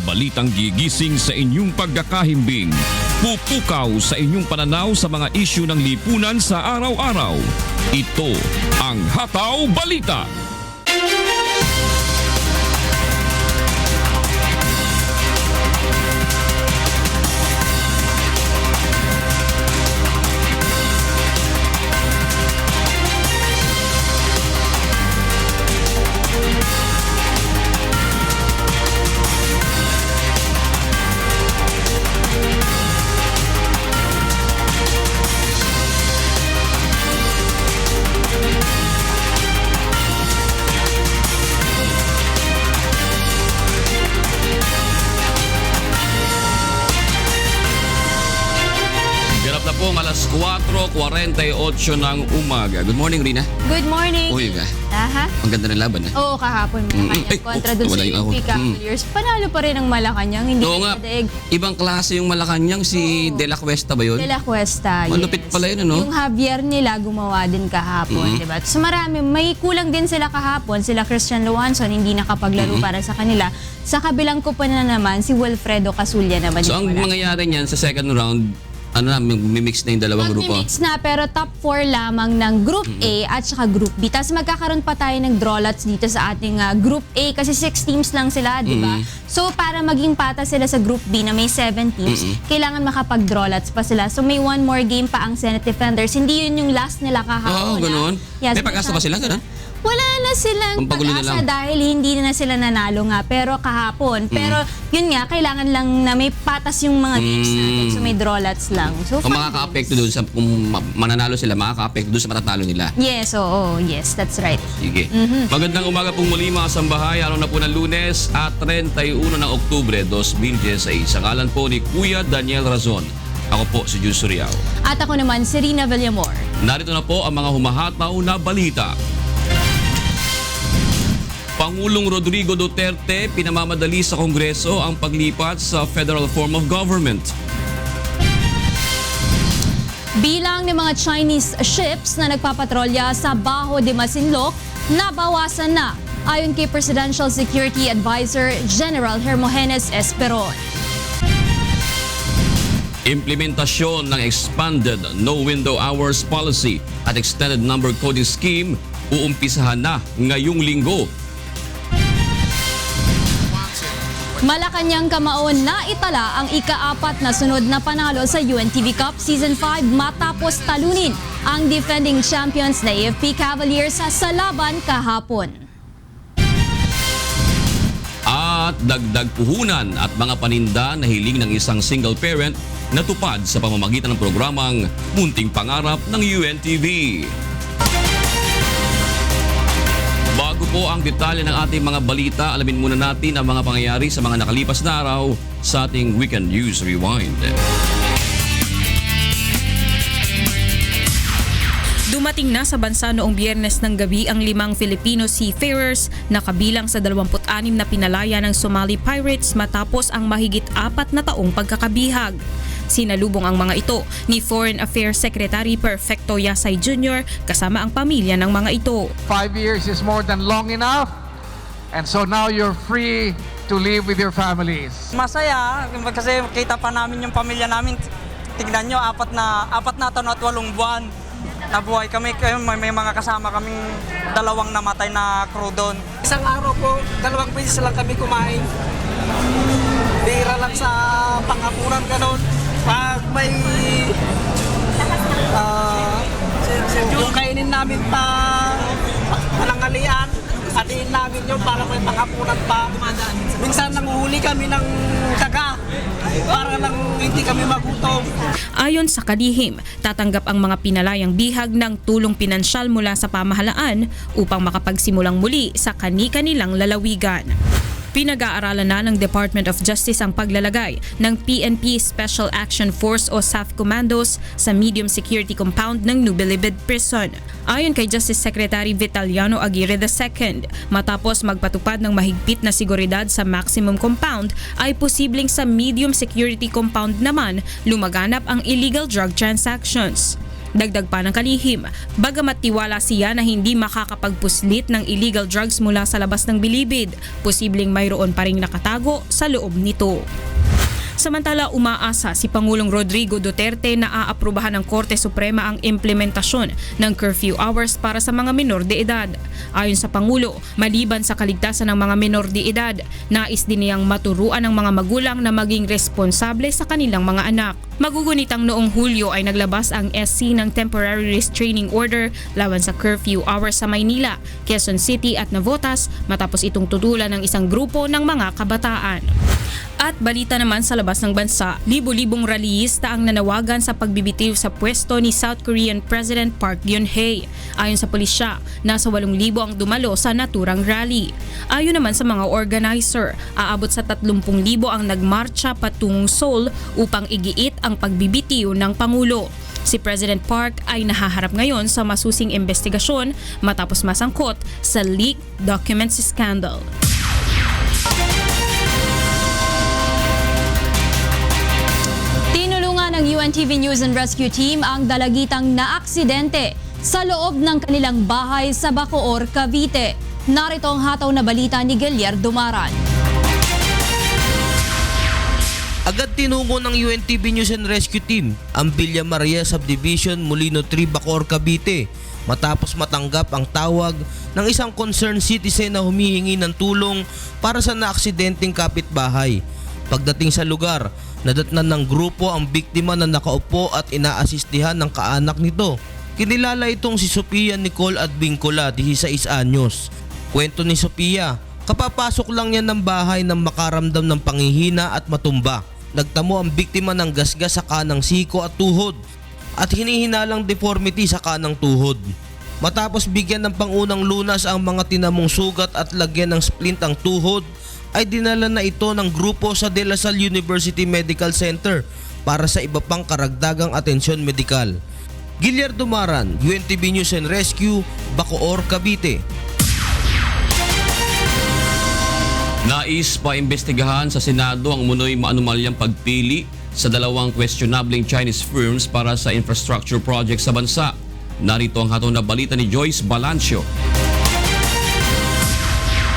Balitang gigising sa inyong pagkakahimbing. Pupukaw sa inyong pananaw sa mga isyu ng lipunan sa araw-araw. Ito ang Hataw Balita. Pong alas 4:48 ng umaga. Good morning, Rina. Good morning. Uy, ka. Aha. Ang ganda ng laban, ha? Oo, kahapon Malacanang kontra dun sa UP Cavaliers. Panalo pa rin ang Malacanang, hindi Oo nga. daig. Ibang klase yung Malacanang, si De La Cuesta ba yun? De La Cuesta, Malupit pala yun, ano? Yung Javier nila gumawa din kahapon, di ba? So marami, may kulang din sila kahapon. Sila Christian Luanson, hindi nakapaglaro para sa kanila. Sa kabilang kupa na naman, si Wilfredo Casulla naman. So, ang mangyayari niyan sa second round, mimix na yung dalawang grupo. Mag-mix na, pero top 4 lamang ng Group A at saka Group B. Tapos magkakaroon pa tayo ng draw lots dito sa ating Group A kasi 6 teams lang sila, di ba? So para maging pata sila sa Group B na may 7 teams, kailangan makapag-draw lots pa sila. So may one more game pa ang Zenit Defenders. Hindi yun yung last nila kahapon. Oo, ganun. Yes, may pag-asa ba sila? Ganun? Wala na silang pag-asa dahil hindi na sila nanalo nga. Pero kahapon. Pero yun nga, kailangan lang na may patas yung mga games natin. So may draw lots lang. So kung makaka-apekto doon sa kung mananalo sila, makaka-apekto doon sa matatalo nila. Yes, oo. Yes, that's right. Sige. Magandang umaga pong muli mga sambahay. Araw na po ng Lunes at 31 ng Oktubre 2016. Sa ngalan po ni Kuya Daniel Razon. Ako po si Jus Suriao. At ako naman si Rina Villamor. Narito na po ang mga humahataw na balita. Pangulong Rodrigo Duterte pinamamadali sa Kongreso ang paglipat sa federal form of government. Bilang ng mga Chinese ships na nagpapatrolya sa Baho de Masinloc, nabawasan na ayon kay Presidential Security Advisor General Hermogenes Esperon. Implementasyon ng expanded no window hours policy at extended number coding scheme uumpisahan na ngayong linggo. Malacanang Kamaon na itala ang ika-4 na sunod na panalo sa UNTV Cup Season 5 matapos talunin ang defending champions na AFP Cavaliers sa laban kahapon. At dagdag puhunan at mga paninda na hiling ng isang single parent na tupad sa pamamagitan ng programang Munting Pangarap ng UNTV. Bago po ang detalye ng ating mga balita, alamin muna natin ang mga pangyayari sa mga nakalipas na araw sa ating Weekend News Rewind. Dumating na sa bansa noong Biyernes ng gabi ang 5 Filipino seafarers na kabilang sa 26 na pinalaya ng Somali pirates matapos ang mahigit 4 na taong pagkakabihag. Sinalubong ang mga ito ni Foreign Affairs Secretary Perfecto Yasay Jr. kasama ang pamilya ng mga ito. 5 years is more than long enough, and so now you're free to live with your families. Masaya kasi kita pa namin yung pamilya namin. Tignan nyo, apat na taon at 8 buwan. Nabuhay kami, may mga kasama kaming 2 namatay na crew doon. Isang araw po, 2 beses lang kami kumain. Bira lang sa panghapunan ganun. Pag may yung kainin namin pa panangalian, atiin namin yun para may panghapunan pa. Minsan nanguhuli kami ng daga para lang hindi kami magutom. Ayon sa kalihim, tatanggap ang mga pinalayang bihag ng tulong pinansyal mula sa pamahalaan upang makapagsimulang muli sa kani-kanilang lalawigan. Pinag-aaralan na ng Department of Justice ang paglalagay ng PNP Special Action Force o SAF Commandos sa medium security compound ng Nubilibid Prison. Ayon kay Justice Secretary Vitaliano Aguirre II, matapos magpatupad ng mahigpit na seguridad sa maximum compound, ay posibleng sa medium security compound naman lumaganap ang illegal drug transactions. Dagdag pa ng kalihim, bagamat tiwala siya na hindi makakapagpuslit ng illegal drugs mula sa labas ng bilibid, posibleng mayroon pa ring nakatago sa loob nito. Samantala, umaasa si Pangulong Rodrigo Duterte na aaprubahan ng Korte Suprema ang implementasyon ng curfew hours para sa mga menor de edad. Ayon sa Pangulo, maliban sa kaligtasan ng mga menor de edad, nais din niyang maturuan ng mga magulang na maging responsable sa kanilang mga anak. Magugunitang noong Hulyo ay naglabas ang SC ng Temporary Restraining Order laban sa curfew hours sa Maynila, Quezon City at Navotas matapos itong tutulan ng isang grupo ng mga kabataan. At balita naman sa labas ng bansa, libo-libong rallyista ang nanawagan sa pagbibitiw sa pwesto ni South Korean President Park Geun-hye. Ayon sa pulisya, nasa 8,000 ang dumalo sa naturang rally. Ayon naman sa mga organizer, aabot sa 30,000 ang nagmarcha patungong Seoul upang igiit ang pagbibitiw ng Pangulo. Si President Park ay nahaharap ngayon sa masusing investigasyon matapos masangkot sa leaked documents scandal. Ng UNTV News and Rescue Team ang dalagitang naaksidente sa loob ng kanilang bahay sa Bacoor, Cavite. Narito ang hataw na balita ni Gelier Dumaran. Agad tinungo ng UNTV News and Rescue Team ang Villa Maria Subdivision, Molino 3, Bacoor, Cavite matapos matanggap ang tawag ng isang concerned citizen na humihingi ng tulong para sa naaksidenteng kapitbahay. Pagdating sa lugar, nadatnan ng grupo ang biktima na nakaupo at inaasistihan ng kaanak nito. Kinilala itong si Sofia Nicole Advincula, 16 anyos. Kwento ni Sofia, kapapasok lang niya ng bahay nang makaramdam ng panghihina at matumba. Nagtamo ang biktima ng gasgas sa kanang siko at tuhod at hinihinalang deformity sa kanang tuhod. Matapos bigyan ng pangunang lunas ang mga tinamong sugat at lagyan ng splint ang tuhod, ay dinala na ito ng grupo sa De La Salle University Medical Center para sa iba pang karagdagang atensyon medikal. Giliar Dumaran, UNTV News and Rescue, Bacoor, Cavite. Nais pa imbestigahan sa Senado ang umunoy maanumalyang pagpili sa dalawang questionableng Chinese firms para sa infrastructure project sa bansa. Narito ang hataw na balita ni Joyce Balancio.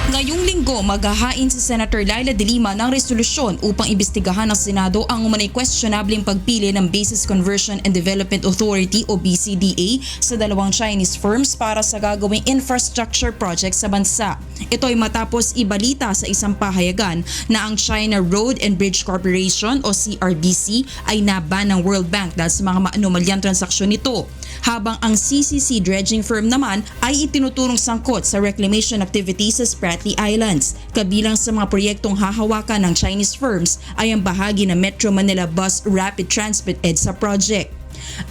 Ngayong linggo, maghahain si Senator Laila De Lima ng resolusyon upang imbestigahan ng Senado ang umunay questionableng pagpili ng Bases Conversion and Development Authority o BCDA sa dalawang Chinese firms para sa gagawing infrastructure project sa bansa. Ito ay matapos ibalita sa isang pahayagan na ang China Road and Bridge Corporation o CRBC ay naban ng World Bank dahil sa mga maanumalyang transaksyon nito. Habang ang CCC dredging firm naman ay itinuturong sangkot sa reclamation activities sa Spratly Islands. Kabilang sa mga proyektong hahawakan ng Chinese firms ay ang bahagi ng Metro Manila Bus Rapid Transit EDSA project.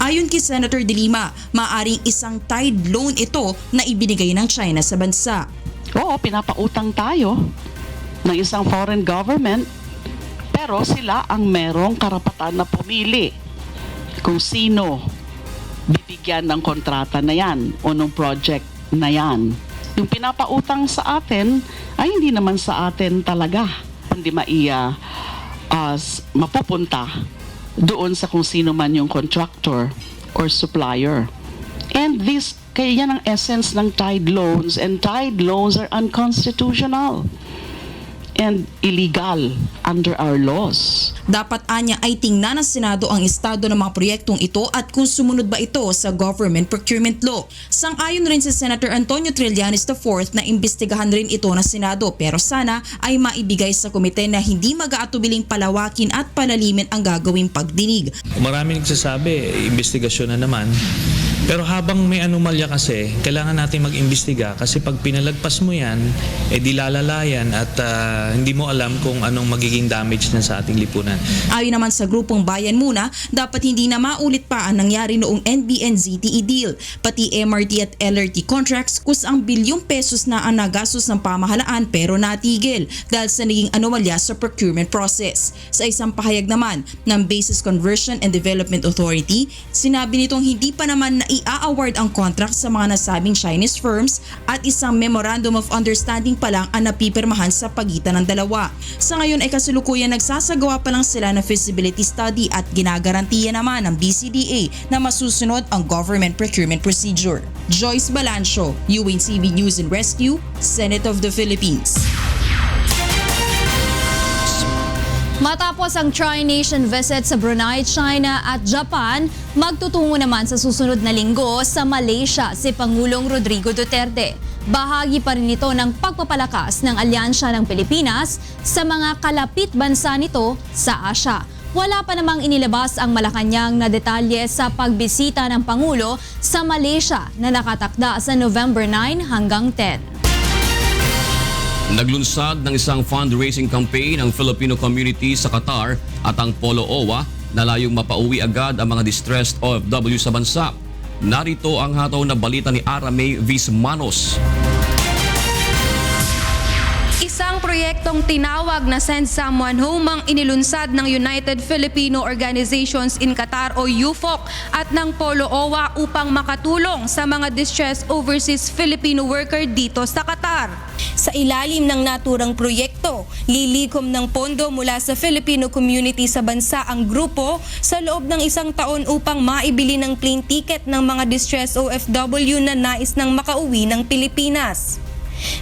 Ayon kay Senator De Lima, maaaring isang tied loan ito na ibinigay ng China sa bansa. Oo, pinapautang tayo ng isang foreign government, pero sila ang merong karapatan na pumili kung sino bibigyan ng kontrata na yan o ng project na yan. Yung pinapautang sa atin ay hindi naman sa atin talaga, hindi mapupunta doon sa kung sino man yung contractor or supplier. And kaya yan ang essence ng tied loans, and tied loans are unconstitutional and illegal under our laws. Dapat anya ay tingnan ng Senado ang estado ng mga proyektong ito at kung sumunod ba ito sa government procurement law. Sang-ayon rin si Senator Antonio Trillanes IV na imbestigahan rin ito ng Senado, pero sana ay maibigay sa komite na hindi mag-aatubiling palawakin at palalimin ang gagawing pagdinig. Maraming nagsasabi, investigasyon na naman. Pero habang may anomalya kasi, kailangan natin mag-imbestiga kasi pag pinalagpas mo yan, di lalalayan at hindi mo alam kung anong magiging damage na sa ating lipunan. Ayon naman sa grupong Bayan Muna, dapat hindi na maulit pa ang nangyari noong NBN-ZTE deal, pati MRT at LRT contracts kusang bilyong pesos na ang nagastos ng pamahalaan pero natigil dahil sa naging anomalya sa procurement process. Sa isang pahayag naman ng Bases Conversion and Development Authority, sinabi nitong hindi pa naman na i-award ang contract sa mga nasabing Chinese firms at isang Memorandum of Understanding pa lang ang napipirmahan sa pagitan ng dalawa. Sa ngayon ay kasalukuyan nagsasagawa pa lang sila ng feasibility study at ginagarantiya naman ng BCDA na masusunod ang government procurement procedure. Joyce Balancio, UNTV News and Rescue, Senate of the Philippines. Matapos ang Tri-Nation visit sa Brunei, China at Japan, magtutungo naman sa susunod na linggo sa Malaysia si Pangulong Rodrigo Duterte. Bahagi pa rin ito ng pagpapalakas ng alyansya ng Pilipinas sa mga kalapit bansa nito sa Asia. Wala pa namang inilabas ang Malacanang na detalye sa pagbisita ng Pangulo sa Malaysia na nakatakda sa November 9 hanggang 10. Naglunsad ng isang fundraising campaign ang Filipino community sa Qatar at ang Polo OWA na layong mapauwi agad ang mga distressed OFW sa bansa. Narito ang hataw na balita ni Aramay Vismanos. Isang proyektong tinawag na Send Someone Home ang inilunsad ng United Filipino Organizations in Qatar o UFOC at ng Polo OWA upang makatulong sa mga distressed overseas Filipino worker dito sa Qatar. Sa ilalim ng naturang proyekto, lilikom ng pondo mula sa Filipino community sa bansa ang grupo sa loob ng isang taon upang maibili ng plane ticket ng mga distressed OFW na nais nang makauwi ng Pilipinas.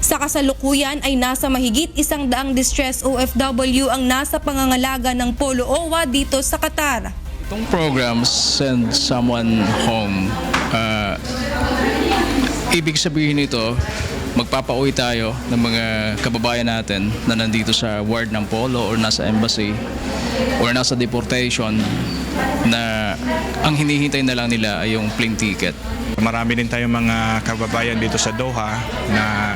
Sa kasalukuyan ay nasa mahigit 100 distressed OFW ang nasa pangangalaga ng Polo OWA dito sa Qatar. Itong program, Send Someone Home, ibig sabihin nito, magpapauwi tayo ng mga kababayan natin na nandito sa ward ng Polo or nasa embassy or nasa deportation na ang hinihintay na lang nila ay yung plane ticket. Marami din tayong mga kababayan dito sa Doha na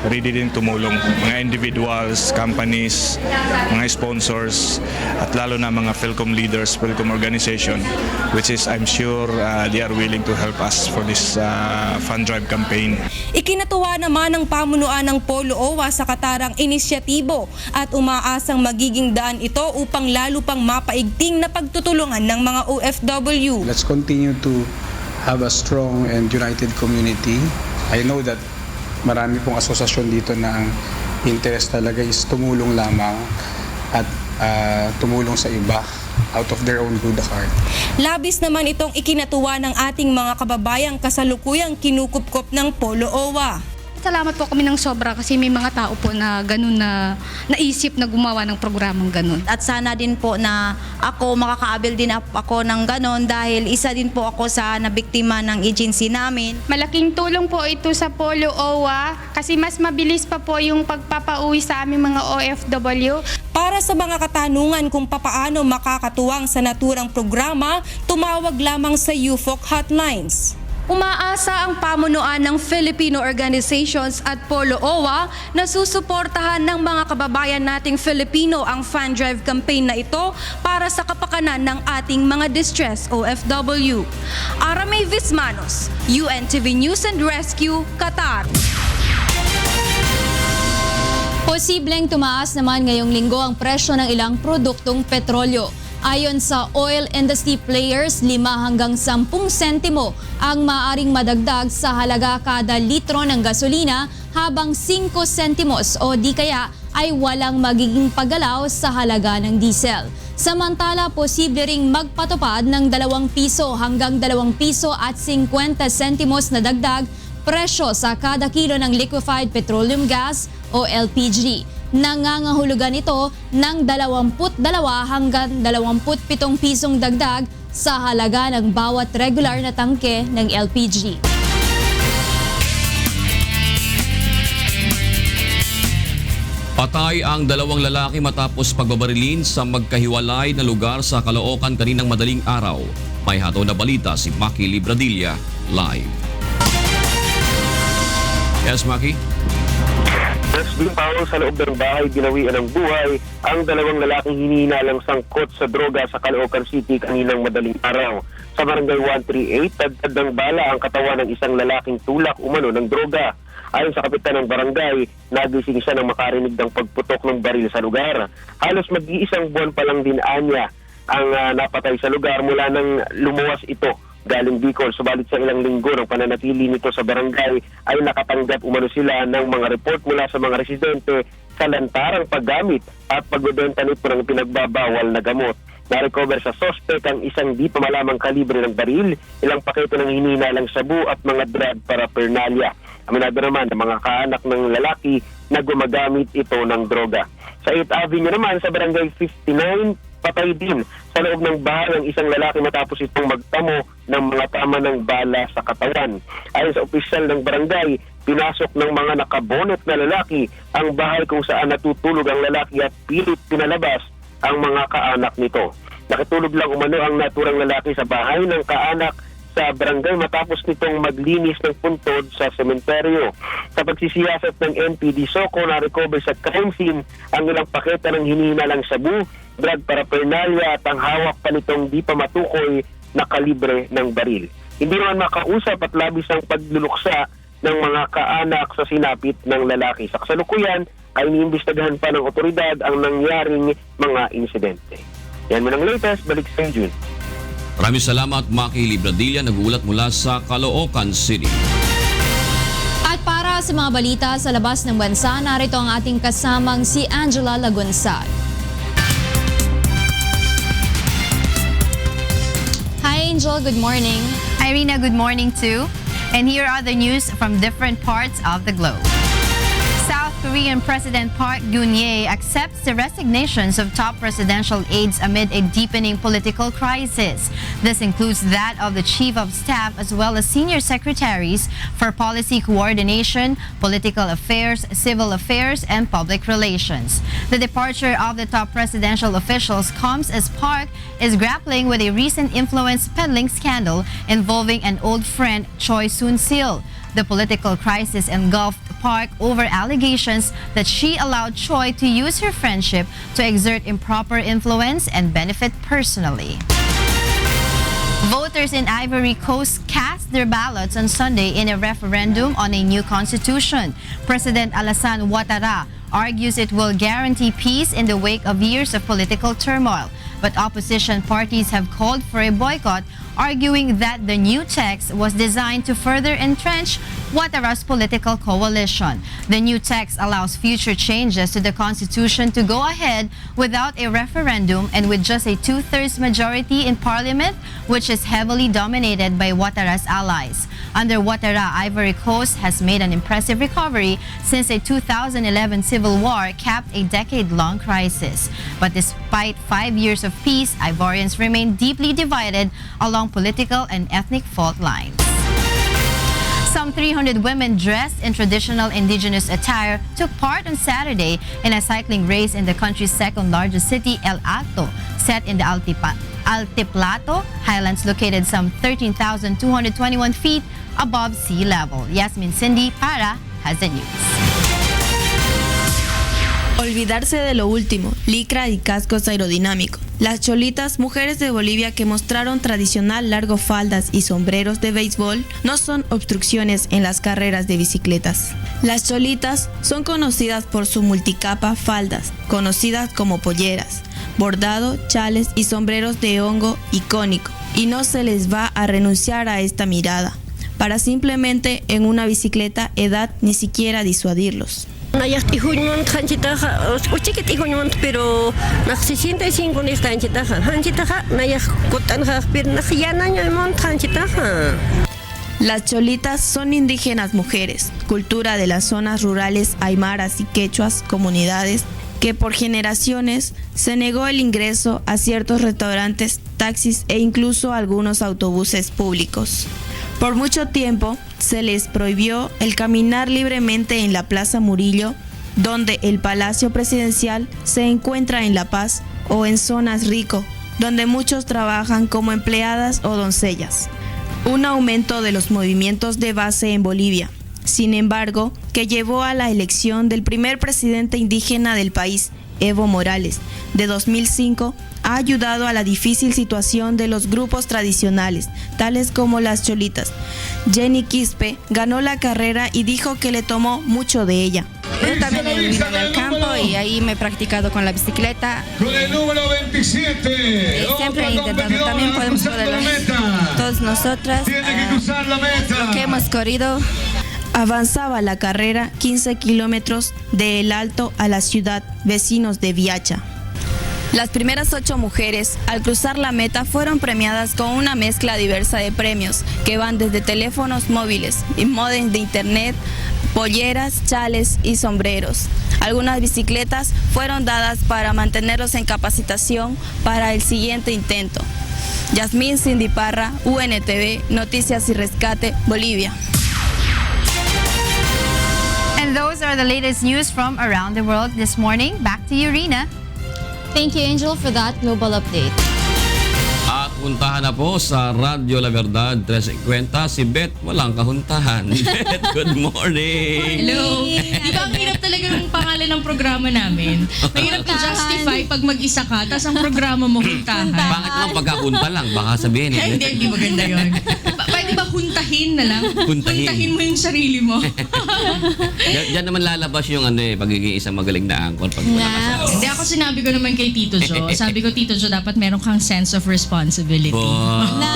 ready din tumulong. Mga individuals, companies, mga sponsors, at lalo na mga Philcom leaders, Philcom organization, which is I'm sure they are willing to help us for this fund drive campaign. Ikinatuwa naman ng pamunuan ng Polo OWA sa Qatar ang inisyatibo at umaasang magiging daan ito upang lalo pang mapaigting na pagtutulungan ng mga OFW. Let's continue to have a strong and united community. I know that marami pong asosasyon dito na ang interest talaga is tumulong lamang at tumulong sa iba out of their own good heart. Labis naman itong ikinatuwa ng ating mga kababayang kasalukuyang kinukupkop ng Polo OWA. Salamat po kami ng sobra kasi may mga tao po na ganun na naisip na gumawa ng programang ganun. At sana din po na ako makakaabil din ako ng ganun dahil isa din po ako sa nabiktima ng agency namin. Malaking tulong po ito sa Polo OWA kasi mas mabilis pa po yung pagpapauwi sa aming mga OFW. Para sa mga katanungan kung papaano makakatuwang sa naturang programa, tumawag lamang sa UFOC hotlines. Umaasa ang pamunuan ng Filipino organizations at Polo OWA na susuportahan ng mga kababayan nating Filipino ang fund drive campaign na ito para sa kapakanan ng ating mga distressed OFW. Aramay Vismanos, UNTV News and Rescue, Qatar. Posibleng tumaas naman ngayong linggo ang presyo ng ilang produktong petrolyo. Ayon sa oil industry players, 5 hanggang 10 sentimo ang maaring madagdag sa halaga kada litro ng gasolina habang 5 sentimos o di kaya ay walang magiging paggalaw sa halaga ng diesel. Samantala, posible ring magpatupad ng 2 piso hanggang 2 piso at 50 sentimos na dagdag presyo sa kada kilo ng liquefied petroleum gas o LPG. Nangangahulugan ito ng 22 hanggang 27 pisong dagdag sa halaga ng bawat regular na tangke ng LPG. Patay ang 2 lalaki matapos pagbabarilin sa magkahiwalay na lugar sa Caloocan kaninang madaling araw. May hataw na balita si Maki Libradilla live. Yes, Maki? Rescue power sa loob ng bahay binawian ng buhay ang 2 lalaking hinihinalang sangkot sa droga sa Caloocan City kaninang madaling araw. Sa barangay 138, tagtad ng bala ang katawan ng isang lalaking tulak umano ng droga. Ayon sa kapitan ng barangay, nagising siya nang makarinig ng pagputok ng baril sa lugar. Halos mag-iisang buwan pa lang din anya ang napatay sa lugar mula nang lumuwas ito galing Bicol. Subalit sa ilang linggo ng pananatili nito sa barangay ay nakatanggap umano sila ng mga report mula sa mga residente sa lantarang paggamit at pagbebenta nito ng pinagbabawal na gamot. Na-recover sa sospek ang isang di pa malamang kalibre ng baril, ilang pakete ng hinihinalang sabu at mga drug paraphernalia. Aminado naman ng mga kaanak ng lalaki na gumagamit ito ng droga. Sa 8th Avenue naman sa barangay 59, patay din sa loob ng bahay ang isang lalaki matapos itong magtamo ng mga tama ng bala sa katawan. Ayon sa opisyal ng barangay, pinasok ng mga nakabonet na lalaki ang bahay kung saan natutulog ang lalaki at pilit pinalabas ang mga kaanak nito. Nakitulog lang umano ang naturang lalaki sa bahay ng kaanak sa barangay matapos nitong maglinis ng puntod sa sementeryo. Sa pagsisiyasat ng NPD Soco, na-recover sa crime scene ang ilang paketa ng hinihinalang sabu, drug paraphernalia at ang hawak pa nitong di pa matukoy na kalibre ng baril. Hindi naman makausap at labis ang pagluluksa ng mga kaanak sa sinapit ng lalaki. Sa kasalukuyan ay iniimbestigahan pa ng otoridad ang nangyaring mga insidente. Yan mo ng latest, balik sa June. Maraming salamat, Maki Libradilla, nag-uulat mula sa Caloocan City. At para sa mga balita sa labas ng bansa, narito ang ating kasamang si Angela Lagunsad. Hi Angel, good morning. Irina, good morning too. And here are the news from different parts of the globe. South Korean President Park Geun-hye accepts the resignations of top presidential aides amid a deepening political crisis. This includes that of the Chief of Staff as well as senior secretaries for policy coordination, political affairs, civil affairs, and public relations. The departure of the top presidential officials comes as Park is grappling with a recent influence peddling scandal involving an old friend, Choi Soon-sil. The political crisis engulfed Park over allegations that she allowed Choi to use her friendship to exert improper influence and benefit personally. Voters in Ivory Coast cast their ballots on Sunday in a referendum on a new constitution. President Alassane Ouattara argues it will guarantee peace in the wake of years of political turmoil. But opposition parties have called for a boycott, arguing that the new text was designed to further entrench Ouattara's political coalition. The new text allows future changes to the constitution to go ahead without a referendum and with just a 2/3 majority in parliament, which is heavily dominated by Ouattara's allies. Under Ouattara, Ivory Coast has made an impressive recovery since a 2011 civil war capped a decade-long crisis. But despite 5 years of peace, Ivorians remain deeply divided along political and ethnic fault lines. Some 300 women dressed in traditional indigenous attire took part on Saturday in a cycling race in the country's second-largest city, El Alto, set in the Altiplano Highlands located some 13,221 feet above sea level. Yasmin Cindy Para has the news. Olvidarse de lo último, licra y cascos aerodinámicos. Las cholitas, mujeres de Bolivia que mostraron tradicional largo faldas y sombreros de béisbol, no son obstrucciones en las carreras de bicicletas. Las cholitas son conocidas por su multicapa faldas, conocidas como polleras, bordado, chales y sombreros de hongo icónico, y no se les va a renunciar a esta mirada, para simplemente en una bicicleta edad ni siquiera disuadirlos. Nayak ihunyon kanchitaja, uchikit ihunyon pero nak 65 ni kanchitaja, kanchitaja nayak kutanja pero nakhiyanaño mon kanchitaja. Las cholitas son indígenas mujeres, cultura de las zonas rurales aymaras y quechuas, comunidades que por generaciones se negó el ingreso a ciertos restaurantes, taxis e incluso algunos autobuses públicos. Por mucho tiempo se les prohibió el caminar libremente en la Plaza Murillo, donde el Palacio Presidencial se encuentra en La Paz, o en zonas rico, donde muchos trabajan como empleadas o doncellas. Un aumento de los movimientos de base en Bolivia, sin embargo, que llevó a la elección del primer presidente indígena del país, Evo Morales, de 2005, ha ayudado a la difícil situación de los grupos tradicionales, tales como las cholitas. Jenny Quispe ganó la carrera y dijo que le tomó mucho de ella. también he vivido en el campo y ahí me he practicado con la bicicleta. Con el número 27. Siempre he intentado, también podemos correr todos nosotras. Tiene que cruzar la meta. Lo que hemos corrido. Avanzaba la carrera 15 kilómetros de El Alto a la ciudad vecinos de Viacha. Las primeras 8 mujeres, al cruzar la meta, fueron premiadas con una mezcla diversa de premios que van desde teléfonos móviles y módems de internet, polleras, chales y sombreros. Algunas bicicletas fueron dadas para mantenerlos en capacitación para el siguiente intento. Yasmín Cindy Parra, UNTV, Noticias y Rescate, Bolivia. And those are the latest news from around the world this morning. Back to you, Rina. Thank you, Angel, for that global update. At puntahan na po sa Radyo La Verdad 350 si Beth walang kahuntahan. Beth, good morning. Hello. Di ba ang hirap talaga ng pangalan ng programa namin? Mahirap i-justify pag mag-isa ka, tapos ang programa mo huntahan. Bakit naman pagkakunta lang? Baka sabihin eh. Hindi maganda yun. Pwede ba huntahin na lang? Huntahin mo yung sarili mo. Diyan naman lalabas yung pagiging isang magaling na angkor pag wala ka sa Hindi, ako sinabi ko naman kay Tito Jo. Sabi ko, Tito Jo, dapat meron kang sense of responsibility. Na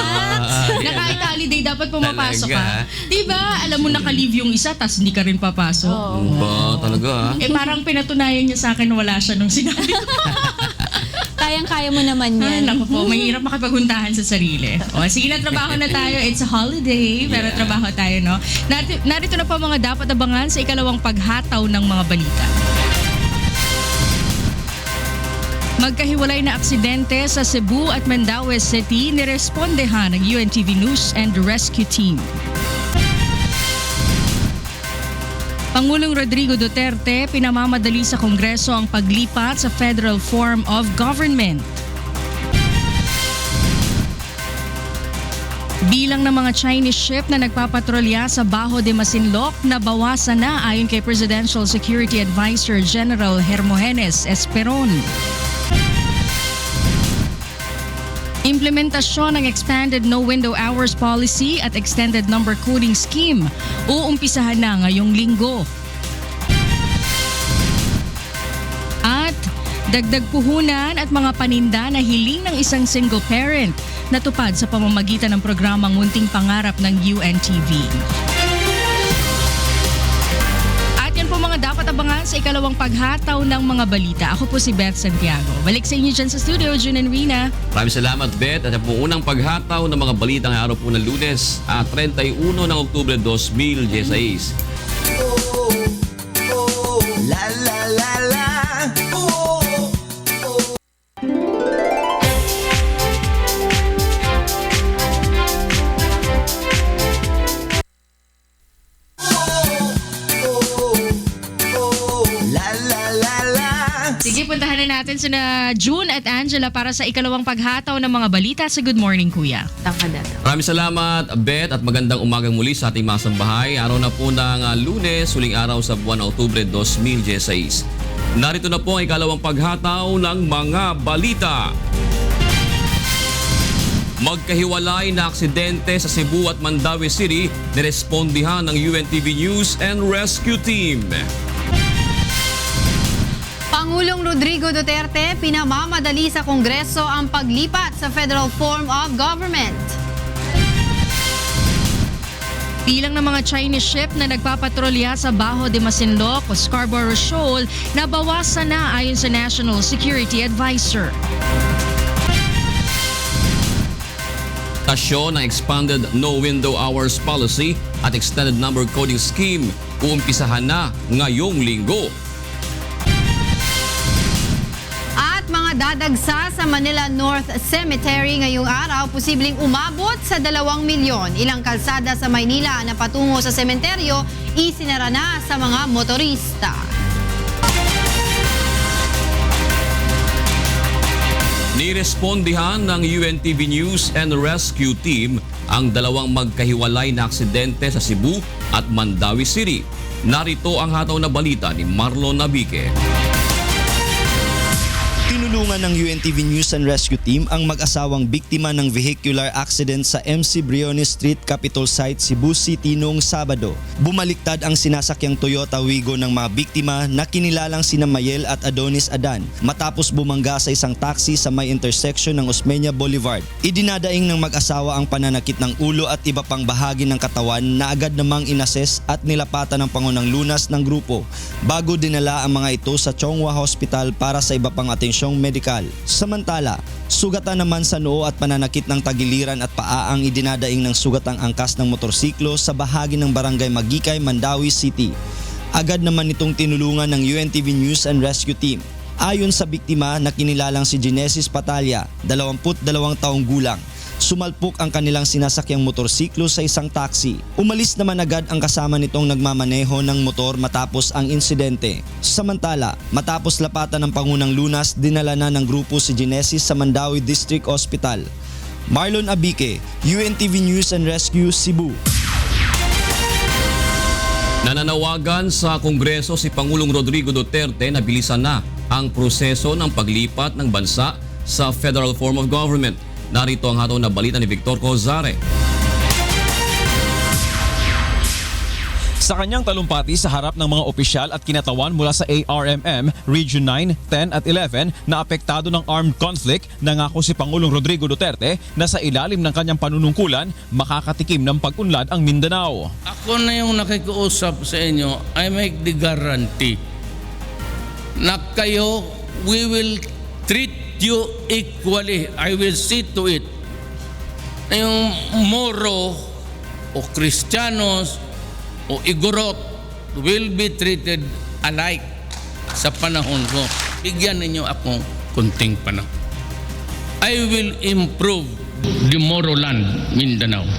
kahit holiday, dapat pumapasok ka. Diba? Alam mo naka-leave yung isa, tas hindi ka rin papasok. Talaga. Parang pinatunayan niya sa akin na wala siya nung sinabi ko. Kayang-kaya mo naman yan. Naku po, mahirap makipaghuntahan sa sarili. O, sige na, trabaho na tayo. It's a holiday, pero trabaho tayo, no? Narito na po mga dapat abangan sa ikalawang paghataw ng mga balita. Magkahiwalay na aksidente sa Cebu at Mandaue City, nirespondehan ng UNTV News and Rescue Team. Pangulong Rodrigo Duterte pinamamadali sa Kongreso ang paglipat sa Federal Form of Government. Bilang ng mga Chinese ship na nagpapatrolya sa Baho de Masinloc na bawasan na ayon kay Presidential Security Advisor General Hermogenes Esperon. Implementasyon ng Expanded No Window Hours Policy at Extended Number Coding Scheme uumpisahan na ngayong linggo. At dagdag puhunan at mga paninda na hiling ng isang single parent natupad sa pamamagitan ng programang Munting Pangarap ng UNTV. Dapat abangan sa ikalawang paghataw ng mga balita. Ako po si Beth Santiago. Balik sa inyo dyan sa studio, June and Rina. Maraming salamat, Beth. At po unang paghataw ng mga balita ng araw po ng Lunes, 31 ng Oktubre 2016. La la la la. Sige, puntahan na natin sina June at Angela para sa ikalawang paghataw ng mga balita sa Good Morning, Kuya. Maraming salamat, Beth, at magandang umagang muli sa ating mga sambahay. Araw na po ng Lunes, huling araw sa buwan ng Oktubre 2016. Narito na po ang ikalawang paghataw ng mga balita. Magkahiwalay na aksidente sa Cebu at Mandaue City, nirespondihan ng UNTV News and Rescue Team. Pangulong Rodrigo Duterte pinamamadali sa Kongreso ang paglipat sa Federal Form of Government. Bilang ng mga Chinese ship na nagpapatrolya sa Baho de Masinloc o Scarborough Shoal, nabawasan na ayon sa National Security Advisor. Tasyon ng Expanded No Window Hours Policy at Extended Number Coding Scheme uumpisahan na ngayong linggo. Dadagsa sa Manila North Cemetery ngayong araw, posibleng umabot sa 2 milyon. Ilang kalsada sa Maynila na patungo sa sementeryo, isinara na sa mga motorista. Nirespondihan ng UNTV News and Rescue Team ang dalawang magkahiwalay na aksidente sa Cebu at Mandaue City. Narito ang hataw na balita ni Marlon Nabique. Tinulungan ng UNTV News and Rescue Team ang mag-asawang biktima ng vehicular accident sa MC Briones Street, Capitol Site, Cebu City noong Sabado. Bumaliktad ang sinasakyang Toyota Wigo ng mga biktima na kinilalang sina Mayel at Adonis Adan matapos bumangga sa isang taxi sa may intersection ng Osmeña Boulevard. Idinadaing ng mag-asawa ang pananakit ng ulo at iba pang bahagi ng katawan na agad namang inassess at nilapatan ng pangunang lunas ng grupo bago dinala ang mga ito sa Chonghua Hospital para sa iba pang atensyong medikal. Samantala, sugatan naman sa noo at pananakit ng tagiliran at paa ang idinadaing ng sugatang angkas ng motorsiklo sa bahagi ng Barangay Magikay, Mandawi City. Agad naman itong tinulungan ng UNTV News and Rescue Team. Ayon sa biktima na kinilalang si Genesis Patalya, 22 taong gulang, sumalpok ang kanilang sinasakyang motorsiklo sa isang taxi. Umalis naman agad ang kasama nitong nagmamaneho ng motor matapos ang insidente. Samantala, matapos lapatan ng pangunang lunas, dinala na ng grupo si Genesis sa Mandawi District Hospital. Marlon Abique, UNTV News and Rescue, Cebu. Nananawagan sa Kongreso si Pangulong Rodrigo Duterte na bilisan na ang proseso ng paglipat ng bansa sa federal form of government. Narito ang hatol na balita ni Victor Cozare. Sa kanyang talumpati sa harap ng mga opisyal at kinatawan mula sa ARMM, Region 9, 10 at 11 na apektado ng armed conflict, nangako si Pangulong Rodrigo Duterte na sa ilalim ng kanyang panunungkulan, makakatikim ng pag-unlad ang Mindanao. Ako na yung nakikiusap sa inyo, I make the guarantee na kayo, we will treat you equally. I will see to it na yung Moro o Kristiyanos o Igorot will be treated alike sa panahon ko. Bigyan ninyo akong kunting panahon. I will improve the Moro land, Mindanao.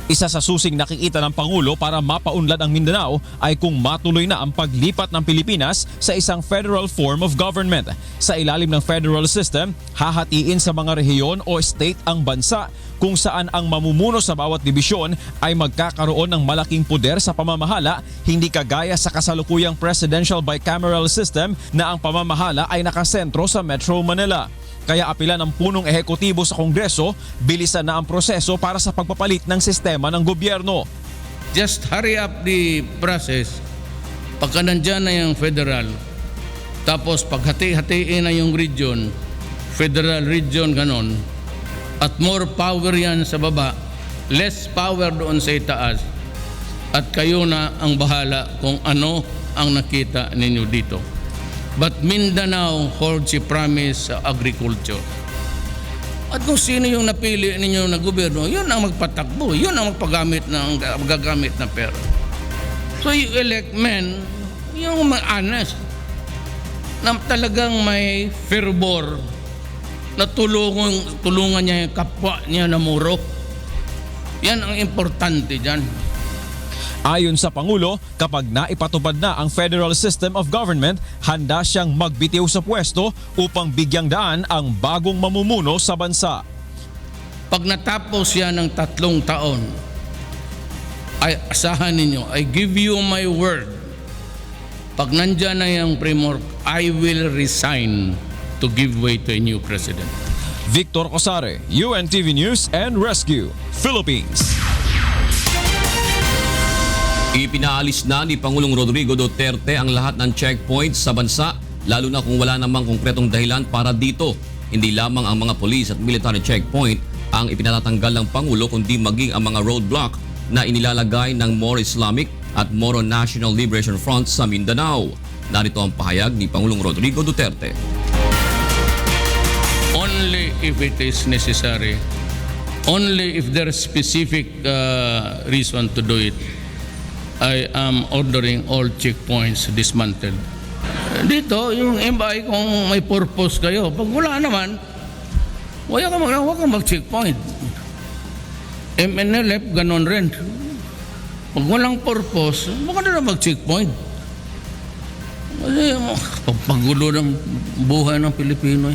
Isa sa susing nakikita ng Pangulo para mapaunlad ang Mindanao ay kung matuloy na ang paglipat ng Pilipinas sa isang federal form of government. Sa ilalim ng federal system, hahatiin sa mga rehiyon o state ang bansa kung saan ang mamumuno sa bawat dibisyon ay magkakaroon ng malaking poder sa pamamahala, hindi kagaya sa kasalukuyang presidential bicameral system na ang pamamahala ay nakasentro sa Metro Manila. Kaya apila ng punong ehekutibo sa Kongreso, bilisan na ang proseso para sa pagpapalit ng sistema ng gobyerno. Just hurry up the process. Pagka nandyan na yung federal, tapos paghati-hatiin na yung region, federal region ganon, at more power yan sa baba, less power doon sa itaas, at kayo na ang bahala kung ano ang nakita ninyo dito. But Mindanao holds a promise sa agriculture. At kung sino yung napili ninyo na gobyerno, yun ang magpatakbo, yun ang magagamit ng pera. So you elect men, yung honest, na talagang may fervor, na tulungan niya yung kapwa niya na Moro. Yan ang importante dyan. Ayon sa Pangulo, kapag naipatupad na ang federal system of government, handa siyang magbitiw sa pwesto upang bigyang daan ang bagong mamumuno sa bansa. Pag natapos yan ng 3 taon, ay asahan ninyo, I give you my word, pag nandyan na yung framework, I will resign to give way to a new president. Victor Cosare, UNTV News and Rescue, Philippines. Ipinaalis na ni Pangulong Rodrigo Duterte ang lahat ng checkpoints sa bansa, lalo na kung wala namang konkretong dahilan para dito. Hindi lamang ang mga police at military checkpoint ang ipinatatanggal ng Pangulo, kundi maging ang mga roadblock na inilalagay ng Moro Islamic at Moro National Liberation Front sa Mindanao. Narito ang pahayag ni Pangulong Rodrigo Duterte. Only if it is necessary, only if there is specific reason to do it, I am ordering all checkpoints dismantled. Dito, yung MI, kung may purpose kayo, pag wala naman, wala kang mag-checkpoint. MNLF, ganon rin. Pag walang purpose, baka na mag-checkpoint. Kasi pagpagulo ng buhay ng Pilipino.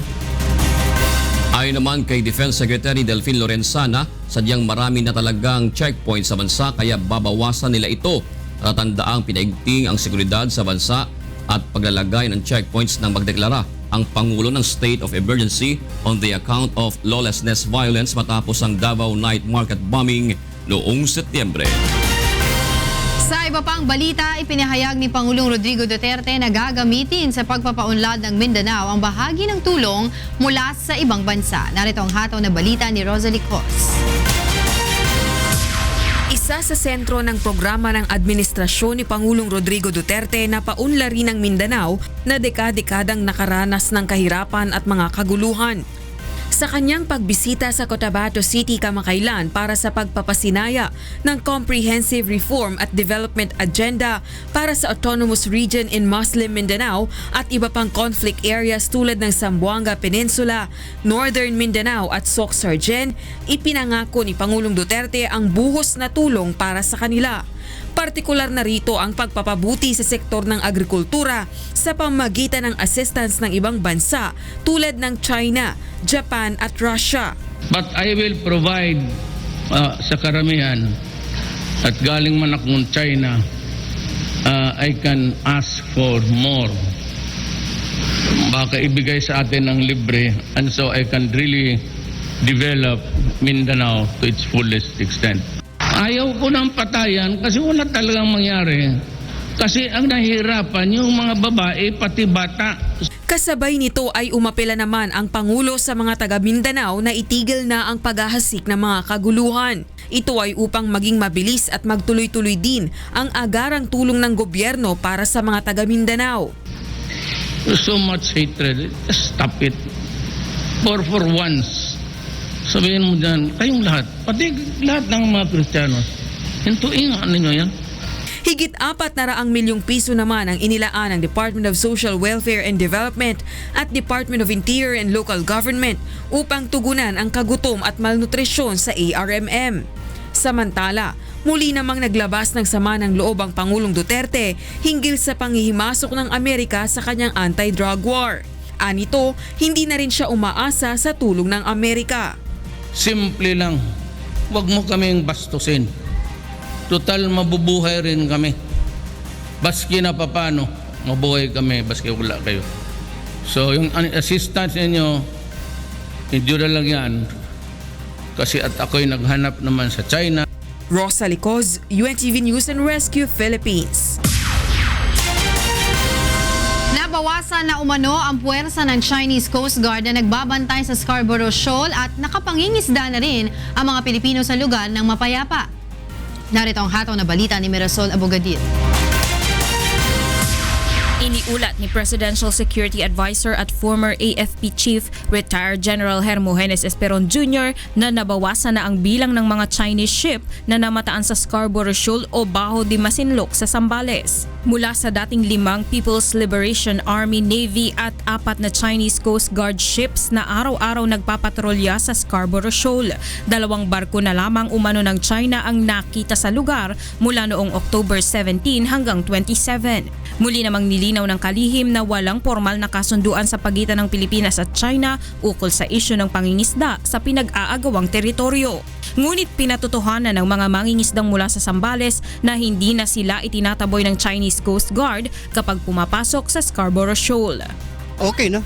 Ayon naman kay Defense Secretary Delfin Lorenzana, sadyang marami na talagang checkpoint sa bansa kaya babawasan nila ito. Tatandaang pinaigting ang seguridad sa bansa at paglalagay ng checkpoints ng magdeklara ang Pangulo ng state of emergency on the account of lawlessness violence matapos ang Davao Night Market bombing noong Setyembre. Sa iba pang balita, ipinahayag ni Pangulong Rodrigo Duterte na gagamitin sa pagpapaunlad ng Mindanao ang bahagi ng tulong mula sa ibang bansa. Narito ang hataw na balita ni Rosalie Cos. Isa sa sentro ng programa ng administrasyon ni Pangulong Rodrigo Duterte na paunlarin ng Mindanao na dekadang nakaranas ng kahirapan at mga kaguluhan. Sa kanyang pagbisita sa Cotabato City kamakailan para sa pagpapasinaya ng Comprehensive Reform at Development Agenda para sa Autonomous Region in Muslim Mindanao at iba pang conflict areas tulad ng Zamboanga Peninsula, Northern Mindanao at Soc-Sargen, ipinangako ni Pangulong Duterte ang buhos na tulong para sa kanila. Partikular na rito ang pagpapabuti sa sektor ng agrikultura sa pamamagitan ng assistance ng ibang bansa tulad ng China, Japan at Russia. But I will provide sa karamihan at galing man akong China, I can ask for more. Baka ibigay sa atin ng libre and so I can really develop Mindanao to its fullest extent. Ayaw ko ng patayan kasi wala talagang mangyari. Kasi ang nahihirapan yung mga babae pati bata. Kasabay nito ay umapela naman ang Pangulo sa mga taga Mindanao na itigil na ang paghahasik ng mga kaguluhan. Ito ay upang maging mabilis at magtuloy-tuloy din ang agarang tulong ng gobyerno para sa mga taga Mindanao. So much hatred. Stop it. For once. Sabihin mo dyan, kayong lahat, pati lahat ng mga Kristiyano, hintuin ninyo yan. Higit 400 milyong piso naman ang inilaan ng Department of Social Welfare and Development at Department of Interior and Local Government upang tugunan ang kagutom at malnutrisyon sa ARMM. Samantala, muli namang naglabas ng sama ng loob ang Pangulong Duterte hinggil sa panghihimasok ng Amerika sa kanyang anti-drug war. Anito, hindi na rin siya umaasa sa tulong ng Amerika. Simple lang, huwag mo kaming bastusin. Total mabubuhay rin kami. Baski na papano, mabuhay kami, baski wala kayo. So yung assistance ninyo, hindi na lang yan. Kasi at ako'y naghanap naman sa China. Rosalie Cos, UNTV News and Rescue, Philippines. Nabawasan na umano ang puwersa ng Chinese Coast Guard na nagbabantay sa Scarborough Shoal at nakapangingisda na rin ang mga Pilipino sa lugar ng mapayapa. Narito ang hataw na balita ni Mirasol Abogadil. Iniulat ni Presidential Security Advisor at former AFP Chief Retired General Hermogenes Esperon Jr. na nabawasan na ang bilang ng mga Chinese ship na namataan sa Scarborough Shoal o Bajo de Masinloc sa Zambales. Mula sa dating 5 People's Liberation Army, Navy at 4 na Chinese Coast Guard ships na araw-araw nagpapatrolya sa Scarborough Shoal. 2 barko na lamang umano ng China ang nakita sa lugar mula noong October 17 hanggang 27. Muli namang nilinaw ng kalihim na walang formal na kasunduan sa pagitan ng Pilipinas at China ukol sa isyu ng pangingisda sa pinag-aagawang teritoryo. Ngunit pinatotohanan ng mga mangingisdang mula sa Zambales na hindi na sila itinataboy ng Chinese Coast Guard kapag pumapasok sa Scarborough Shoal. Okay no?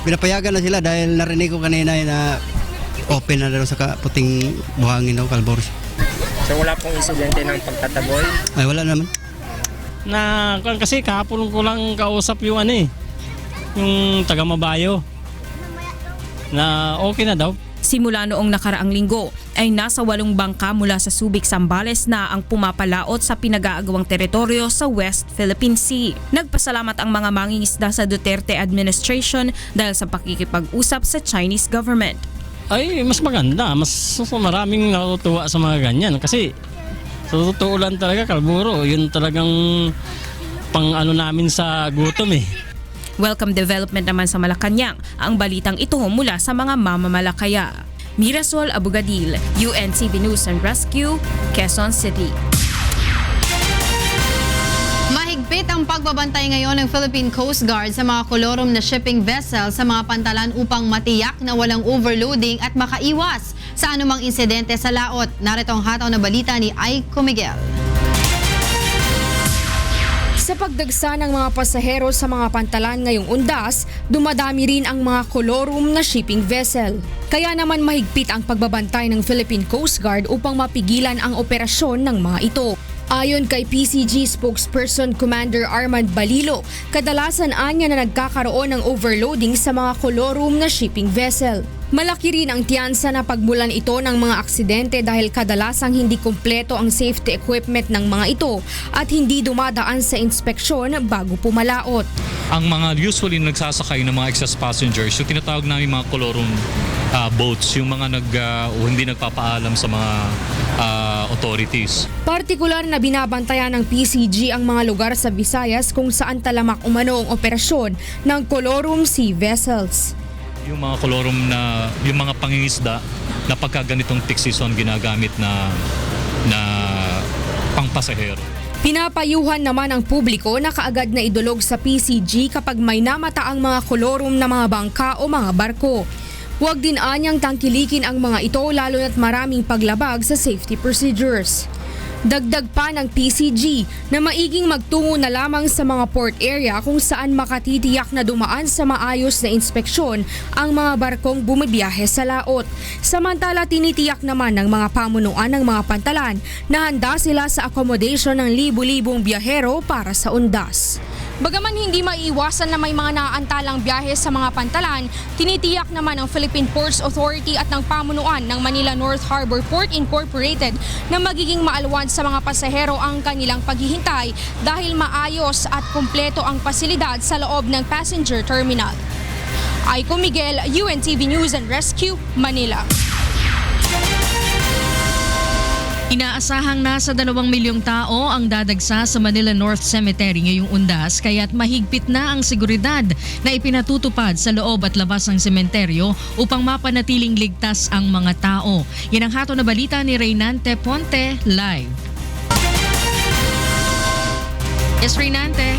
Pinapayagan na sila dahil narinig ko kanina na open na daw sa puting buhangin daw, Calboros. So wala pong insidente ng pagtataboy? Ay wala naman. Na kasi kahapon ko lang kausap yung yung taga Mabayo na okay na daw. Simula noong nakaraang linggo ay nasa 8 bangka mula sa Subic, Zambales na ang pumapalaot sa pinag-aagawang teritoryo sa West Philippine Sea. Nagpasalamat ang mga mangingisda sa Duterte administration dahil sa pakikipag-usap sa Chinese government. Ay mas maganda, mas maraming natutuwa sa mga ganyan kasi sa totoo lang talaga, Calburo, yun talagang pang namin sa gutom eh. Welcome development naman sa Malacanang ang balitang ito mula sa mga mamamalakaya. Mirasol Abogadil, UNTV News and Rescue, Quezon City. Mahigpit ang pagbabantay ngayon ng Philippine Coast Guard sa mga kolorom na shipping vessel sa mga pantalan upang matiyak na walang overloading at makaiwas sa anumang insidente sa laot. Narito ang hataw na balita ni Aiko Miguel. Sa pagdagsa ng mga pasahero sa mga pantalan ngayong undas, dumadami rin ang mga kolorum na shipping vessel. Kaya naman mahigpit ang pagbabantay ng Philippine Coast Guard upang mapigilan ang operasyon ng mga ito. Ayon kay PCG spokesperson Commander Armand Balilo, kadalasan anya na nagkakaroon ng overloading sa mga kolorum na shipping vessel. Malaki rin ang tiyansa na pagmulan ito ng mga aksidente dahil kadalasang hindi kumpleto ang safety equipment ng mga ito at hindi dumadaan sa inspeksyon bago pumalaot. Ang mga usually nagsasakay ng mga excess passengers, yung tinatawag namin mga kolorum boats, yung mga hindi nagpapaalam sa mga authorities. Partikular na binabantayan ng PCG ang mga lugar sa Visayas kung saan talamak umano ang operasyon ng kolorum sea vessels. Yung mga kolorum na, yung mga pangingisda na pagka ganitong peak season ginagamit na pangpasahero. Pinapayuhan naman ang publiko na kaagad na idulog sa PCG kapag may namataang mga kolorum na mga bangka o mga barko. Huwag din anyang tangkilikin ang mga ito lalo na't maraming paglabag sa safety procedures. Dagdag pa ng PCG na maiging magtungo na lamang sa mga port area kung saan makatitiyak na dumaan sa maayos na inspeksyon ang mga barkong bumibiyahe sa laot. Samantala tinitiyak naman ng mga pamunuan ng mga pantalan na handa sila sa accommodation ng libu-libong biyahero para sa undas. Bagaman hindi maiiwasan na may mga naaantalang biyahe sa mga pantalan, tinitiyak naman ng Philippine Ports Authority at ng pamunuan ng Manila North Harbor Port Incorporated na magiging maalwan sa mga pasahero ang kanilang paghihintay dahil maayos at kumpleto ang pasilidad sa loob ng passenger terminal. Aiko Miguel, UNTV News and Rescue, Manila. Inaasahang nasa 2 milyong tao ang dadagsa sa Manila North Cemetery ngayong undas kaya't mahigpit na ang seguridad na ipinatutupad sa loob at labas ng sementeryo upang mapanatiling ligtas ang mga tao. Yan ang hato na balita ni Reynante Ponte live. Yes, Reynante.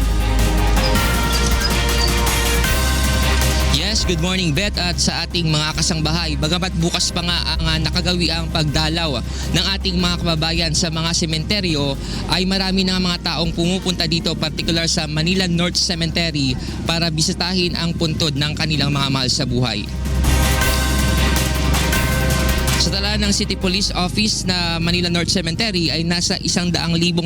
Yes, good morning Beth at sa ating mga kasangbahay. Bagamat bukas pa nga ang nakagawi ang pagdalaw ng ating mga kababayan sa mga sementeryo, ay marami na mga taong pumupunta dito, particular sa Manila North Cemetery para bisitahin ang puntod ng kanilang mga mahal sa buhay. Sa tala ng City Police Office na Manila North Cemetery ay nasa 100,000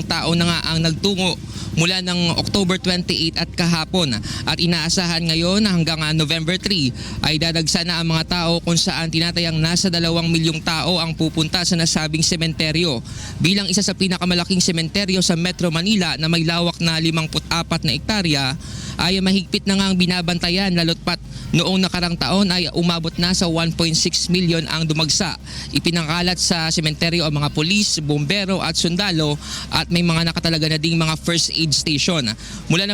tao na nga ang nagtungo mula ng October 28 at kahapon, at inaasahan ngayon na hanggang November 3 ay dadagsa na ang mga tao kung saan tinatayang nasa 2 milyong tao ang pupunta sa nasabing sementeryo. Bilang isa sa pinakamalaking sementeryo sa Metro Manila na may lawak na 54 na hektarya, ay mahigpit na nga ang binabantayan, lalo't pat noong nakarang taon ay umabot na sa 1.6 million ang dumagsa. Ipinangkalat sa sementeryo ang mga pulis, bombero at sundalo, at may mga nakatalaga na ding mga first aid station. Muli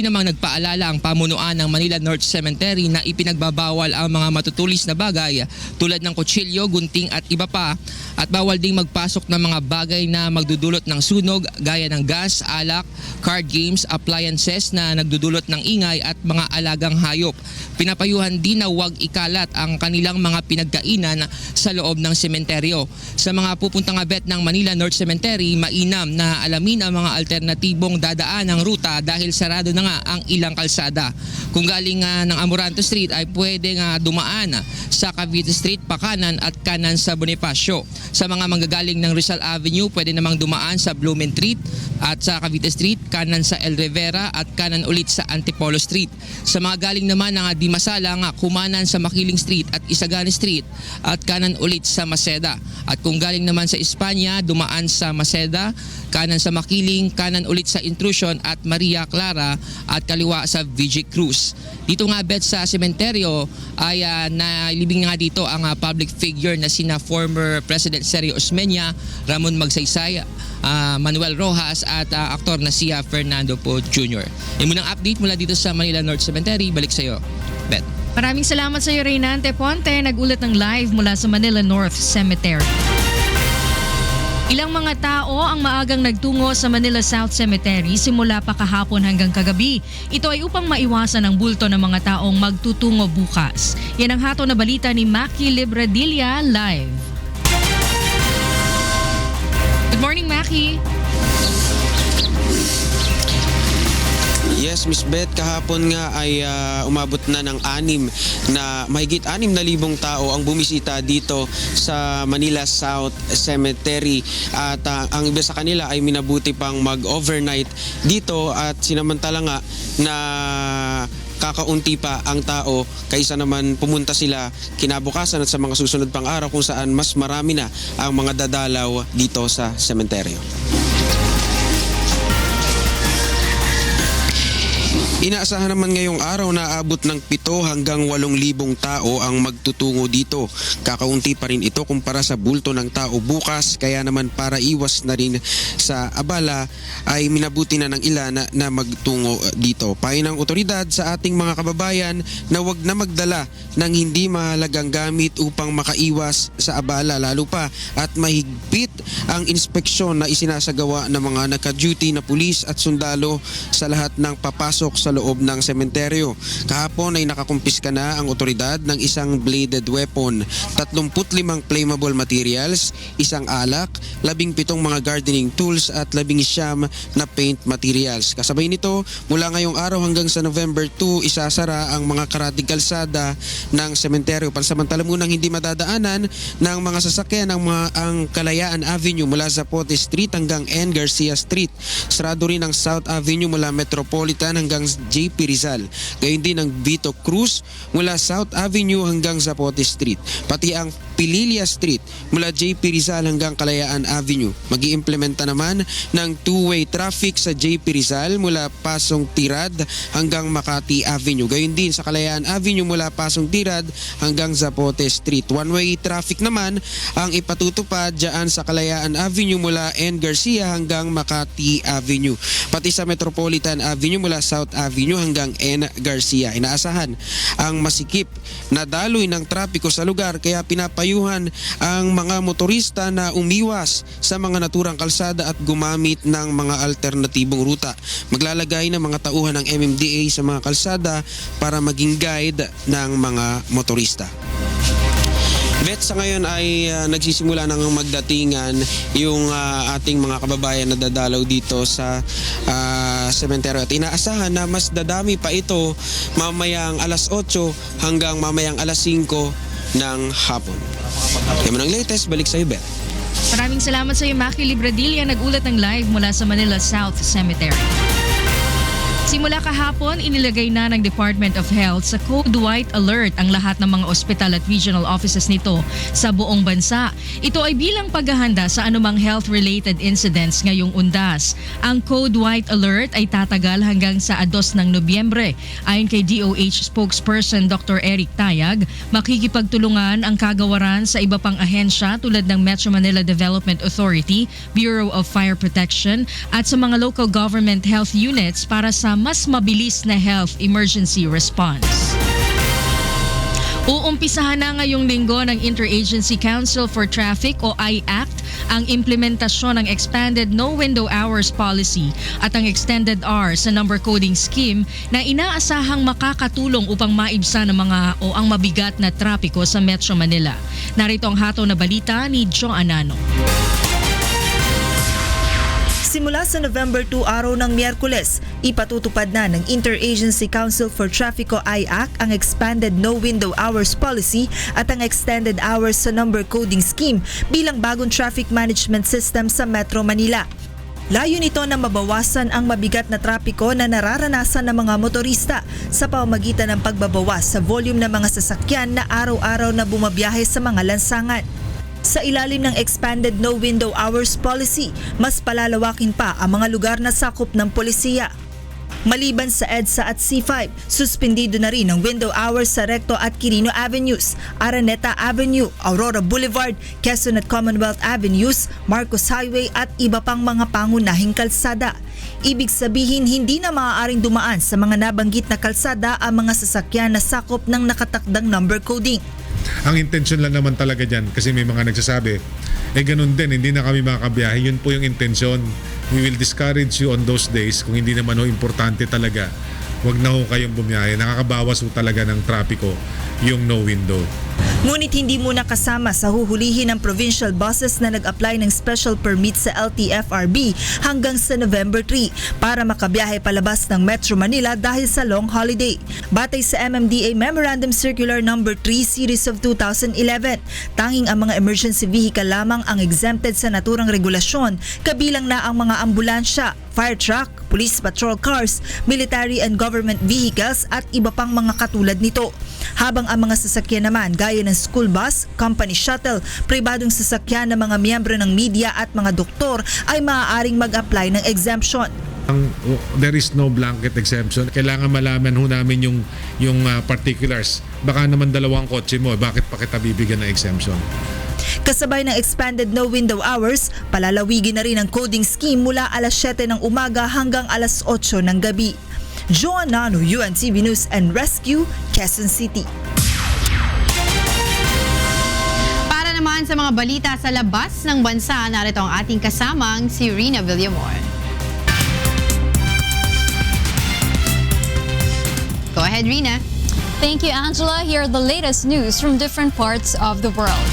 namang nagpaalala ang pamunuan ng Manila North Cemetery na ipinagbabawal ang mga matutulis na bagay tulad ng kutsilyo, gunting at iba pa, at bawal ding magpasok ng mga bagay na magdudulot ng sunog gaya ng gas, alak, card games, appliances na nagdudulot ng ingay at mga alagang hayop. Pinapayuhan din na huwag ikalat ang kanilang mga pinagkainan sa loob ng sementeryo. Sa mga pupuntang abet ng Manila North Cemetery, mainam na alamin ang mga alternatibong dadaan ng ruta dahil sarado na nga ang ilang kalsada. Kung galing ng Amoranto Street ay pwede nga dumaan sa Cavite Street pakanan at kanan sa Bonifacio. Sa mga manggagaling ng Rizal Avenue, pwede namang dumaan sa Blumen Street at sa Cavite Street, kanan sa El Rivera at kanan ulit sa Antipolo Street. Sa mga galing naman ng Dimasalang, kumanan sa Makiling Street at Isagani Street at kanan ulit sa Maceda. At kung galing naman sa Espanya, dumaan sa Maceda, kanan sa Makiling, kanan ulit sa Intrusion at Maria Clara at kaliwa sa VG Cruz. Dito nga bet sa sementeryo ay nailibing nga dito ang public figure na sina former President Sergio Osmeña, Ramon Magsaysay, Manuel Rojas at aktor na si Fernando Poe Jr. Yung munang update mula dito sa Manila North Cemetery. Balik sa iyo, Beth. Maraming salamat sa iyo, Reynante Ponte, nagulat ng live mula sa Manila North Cemetery. Ilang mga tao ang maagang nagtungo sa Manila South Cemetery simula pa kahapon hanggang kagabi. Ito ay upang maiwasan ang bulto ng mga taong magtutungo bukas. Yan ang hato na balita ni Maki Libradilla live. Good morning, Maki. Yes, Miss Beth, kahapon nga ay umabot na ng mahigit 6,000 tao ang bumisita dito sa Manila South Cemetery at ang iba sa kanila ay minabuti pang mag-overnight dito at sinamantala nga na kakaunti pa ang tao kaysa naman pumunta sila kinabukasan at sa mga susunod pang araw kung saan mas marami na ang mga dadalaw dito sa sementeryo. Inaasahan naman ngayong araw na aabot ng 7 hanggang 8,000 tao ang magtutungo dito. Kakaunti pa rin ito kumpara sa bulto ng tao bukas, kaya naman para iwas na rin sa abala ay minabuti na ng ilan na magtungo dito. Payo ng otoridad sa ating mga kababayan na wag na magdala ng hindi mahalagang gamit upang makaiwas sa abala, lalo pa at mahigpit ang inspeksyon na isinasagawa ng mga naka-duty na pulis at sundalo sa lahat ng papasok sa loob ng sementeryo. Kahapon ay nakakumpiska na ang otoridad ng isang bladed weapon, 35 flammable materials, isang alak, 17 mga gardening tools at 19 na paint materials. Kasabay nito, mula ngayong araw hanggang sa November 2, isasara ang mga karatig kalsada ng sementeryo. Pansamantala munang hindi madadaanan ng mga sasakyan ang Kalayaan Avenue mula Zapote Street hanggang N. Garcia Street. Sarado rin ang South Avenue mula Metropolitan hanggang JP Rizal. Gayon din ang Vito Cruz mula South Avenue hanggang Zapote Street. Pati ang Pililia Street mula JP Rizal hanggang Kalayaan Avenue. Mag-iimplementa naman ng two-way traffic sa JP Rizal mula Pasong Tirad hanggang Makati Avenue. Gayon din sa Kalayaan Avenue mula Pasong Tirad hanggang Zapote Street. One-way traffic naman ang ipatutupad dyan sa Kalayaan Avenue mula N. Garcia hanggang Makati Avenue. Pati sa Metropolitan Avenue mula South Avenue hanggang N. Garcia. Inaasahan ang masikip na daloy ng trapiko sa lugar, kaya pinapayuhan ang mga motorista na umiwas sa mga naturang kalsada at gumamit ng mga alternatibong ruta. Maglalagay ng mga tauhan ng MMDA sa mga kalsada para maging guide ng mga motorista. Bet, sa ngayon ay nagsisimula nang magdatingan yung ating mga kababayan na dadalaw dito sa sementeryo at inaasahan na mas dadami pa ito mamayang alas 8 hanggang mamayang alas 5 ng hapon. Yan ang latest, balik sa iyo, Bet. Maraming salamat sa iyo, Maki Libradilla, nagulat ng live mula sa Manila South Cemetery. Simula kahapon, inilagay na ng Department of Health sa Code White Alert ang lahat ng mga ospital at regional offices nito sa buong bansa. Ito ay bilang paghahanda sa anumang health-related incidents ngayong undas. Ang Code White Alert ay tatagal hanggang sa 2 ng Nobyembre. Ayon kay DOH spokesperson Dr. Eric Tayag, makikipagtulungan ang kagawaran sa iba pang ahensya tulad ng Metro Manila Development Authority, Bureau of Fire Protection at sa mga local government health units para sa mas mabilis na health emergency response. Uumpisahan na ngayong linggo ng Interagency Council for Traffic o I-ACT ang implementasyon ng Expanded No Window Hours Policy at ang Extended Hours sa number coding scheme na inaasahang makakatulong upang maibsan ang ang mabigat na trapiko sa Metro Manila. Narito ang hataw na balita ni Jo Anano. Simula sa November 2 araw ng Miyerkules, ipatutupad na ng Interagency Council for Traffic o I-ACT ang Expanded No Window Hours Policy at ang Extended Hours sa Number Coding Scheme bilang bagong traffic management system sa Metro Manila. Layo nito na mabawasan ang mabigat na trapiko na nararanasan ng mga motorista sa pamamagitan ng pagbabawas sa volume ng mga sasakyan na araw-araw na bumabiyahe sa mga lansangan. Sa ilalim ng Expanded No Window Hours Policy, mas palalawakin pa ang mga lugar na sakop ng polisiya. Maliban sa EDSA at C5, suspendido na rin ang window hours sa Recto at Quirino Avenues, Araneta Avenue, Aurora Boulevard, Quezon at Commonwealth Avenues, Marcos Highway at iba pang mga pangunahing kalsada. Ibig sabihin, hindi na maaaring dumaan sa mga nabanggit na kalsada ang mga sasakyan na sakop ng nakatakdang number coding. Ang intensyon lang naman talaga dyan, kasi may mga nagsasabi, ganun din, hindi na kami makakabiyahe. Yun po yung intensyon. We will discourage you on those days. Kung hindi naman importante talaga, wag na ho kayong bumiyahe. Nakakabawas ho talaga ng trapiko yung no window. Ngunit hindi muna kasama sa huhulihin ng provincial buses na nag-apply ng special permit sa LTFRB hanggang sa November 3 para makabiyahe palabas ng Metro Manila dahil sa long holiday. Batay sa MMDA Memorandum Circular No. 3 Series of 2011, tanging ang mga emergency vehicle lamang ang exempted sa naturang regulasyon, kabilang na ang mga ambulansya, fire truck, police patrol cars, military and government vehicles at iba pang mga katulad nito. Habang ang mga sasakyan naman gaya ng school bus, company shuttle, pribadong sasakyan ng mga miyembro ng media at mga doktor ay maaaring mag-apply ng exemption. There is no blanket exemption. Kailangan malaman ho namin yung particulars. Baka naman 2 kotse mo, bakit pa kita bibigyan ng exemption? Kasabay ng expanded no window hours, palalawigin na rin ang coding scheme mula alas 7 ng umaga hanggang alas 8 ng gabi. Joan Nano, UNTV News and Rescue, Quezon City. Para naman sa mga balita sa labas ng bansa, narito ang ating kasamang si Rina Villamor. Go ahead, Rina. Thank you, Angela. Here are the latest news from different parts of the world.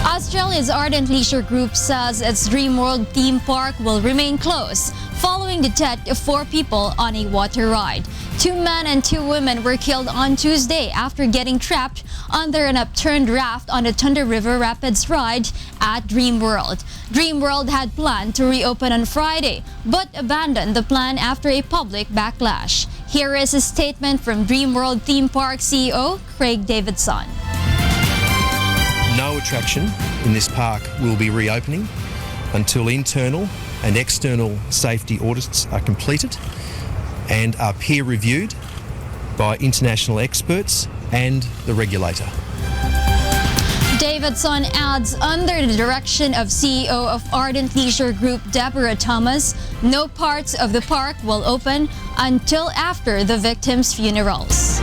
Australia's Ardent Leisure Group says its Dreamworld theme park will remain closed following the death of 4 people on a water ride. 2 men and 2 women were killed on Tuesday after getting trapped under an upturned raft on the Thunder River Rapids ride at Dreamworld. Dreamworld had planned to reopen on Friday, but abandoned the plan after a public backlash. Here is a statement from Dreamworld Theme Park CEO Craig Davidson. No attraction in this park will be reopening until internal and external safety audits are completed and are peer reviewed by international experts and the regulator. Davidson adds, under the direction of CEO of Ardent Leisure Group Deborah Thomas, no parts of the park will open until after the victims' funerals.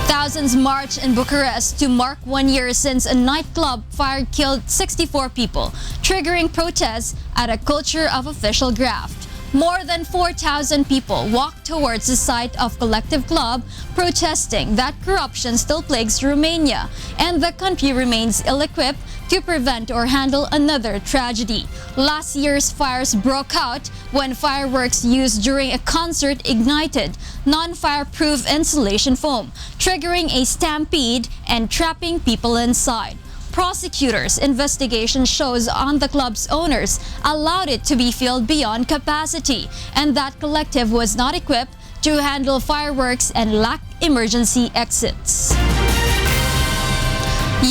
Thousands marched in Bucharest to mark 1 year since a nightclub fire killed 64 people, triggering protests at a culture of official graft. More than 4,000 people walked towards the site of Collective Club, protesting that corruption still plagues Romania and the country remains ill-equipped to prevent or handle another tragedy. Last year's fires broke out when fireworks used during a concert ignited non-fireproof insulation foam, triggering a stampede and trapping people inside. Prosecutors' investigation shows on the club's owners allowed it to be filled beyond capacity and that Collective was not equipped to handle fireworks and lacked emergency exits.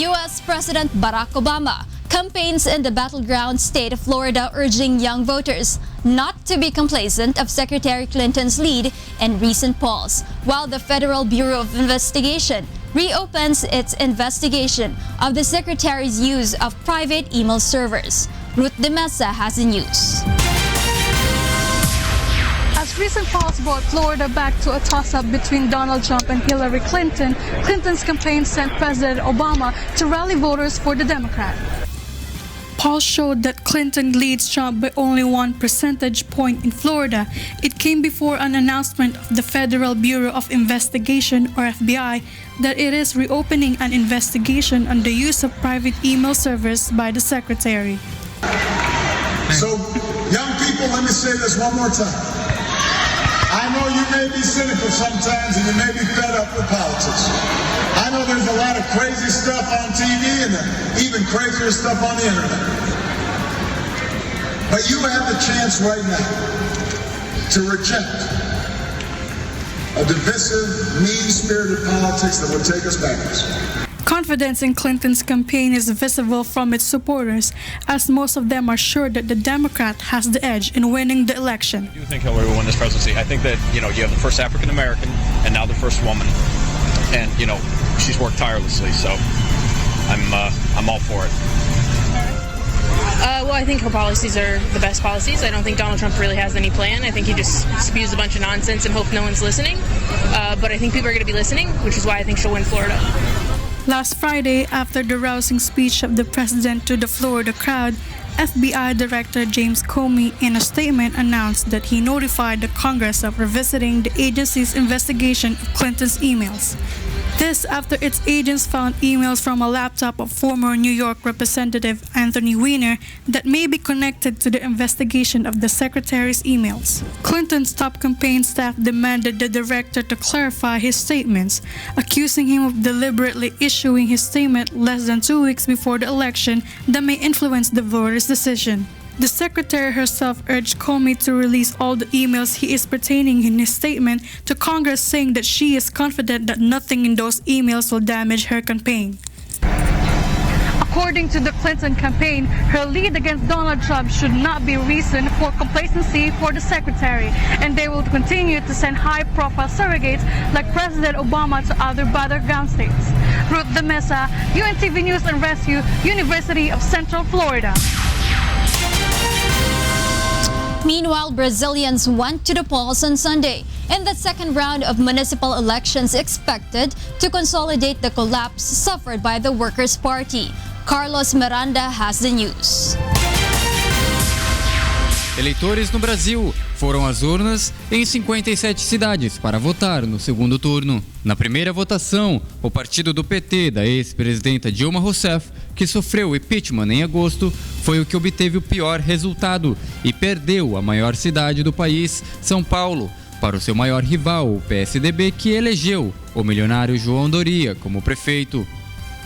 U.S. President Barack Obama campaigns in the battleground state of Florida, urging young voters not to be complacent of Secretary Clinton's lead in recent polls, while the Federal Bureau of Investigation reopens its investigation of the Secretary's use of private email servers. Ruth De Mesa has the news. As recent polls brought Florida back to a toss-up between Donald Trump and Hillary Clinton, Clinton's campaign sent President Obama to rally voters for the Democrat. Polls showed that Clinton leads Trump by only 1 percentage point in Florida. It came before an announcement of the Federal Bureau of Investigation, or FBI, that it is reopening an investigation on the use of private email servers by the Secretary. So, young people, let me say this one more time. I know you may be cynical sometimes and you may be fed up with politics. I know there's a lot of crazy stuff on TV and even crazier stuff on the internet. But you have the chance right now to reject a divisive, mean-spirited politics that would take us backwards. Confidence in Clinton's campaign is visible from its supporters, as most of them are sure that the Democrat has the edge in winning the election. I do think Hillary will win this presidency. I think that, you have the first African-American and now the first woman. And, she's worked tirelessly, so I'm all for it. Well, I think her policies are the best policies. I don't think Donald Trump really has any plan. I think he just spews a bunch of nonsense and hopes no one's listening. But I think people are going to be listening, which is why I think she'll win Florida. Last Friday, after the rousing speech of the president to the Florida crowd, FBI Director James Comey, in a statement, announced that he notified the Congress of revisiting the agency's investigation of Clinton's emails. This after its agents found emails from a laptop of former New York Representative Anthony Weiner that may be connected to the investigation of the secretary's emails. Clinton's top campaign staff demanded the director to clarify his statements, accusing him of deliberately issuing his statement less than 2 weeks before the election that may influence the voters' decision. The secretary herself urged Comey to release all the emails he is pertaining in his statement to Congress, saying that she is confident that nothing in those emails will damage her campaign. According to the Clinton campaign, her lead against Donald Trump should not be reason for complacency for the secretary, and they will continue to send high-profile surrogates like President Obama to other battleground states. Ruth De Mesa, UNTV News and Rescue, University of Central Florida. Meanwhile, Brazilians went to the polls on Sunday in the second round of municipal elections expected to consolidate the collapse suffered by the Workers' Party. Carlos Miranda has the news. Eleitores no Brasil foram às urnas em 57 cidades para votar no segundo turno. Na primeira votação, o partido do PT da ex-presidenta Dilma Rousseff, que sofreu impeachment em agosto, foi o que obteve o pior resultado e perdeu a maior cidade do país, São Paulo, para o seu maior rival, o PSDB, que elegeu o milionário João Doria como prefeito.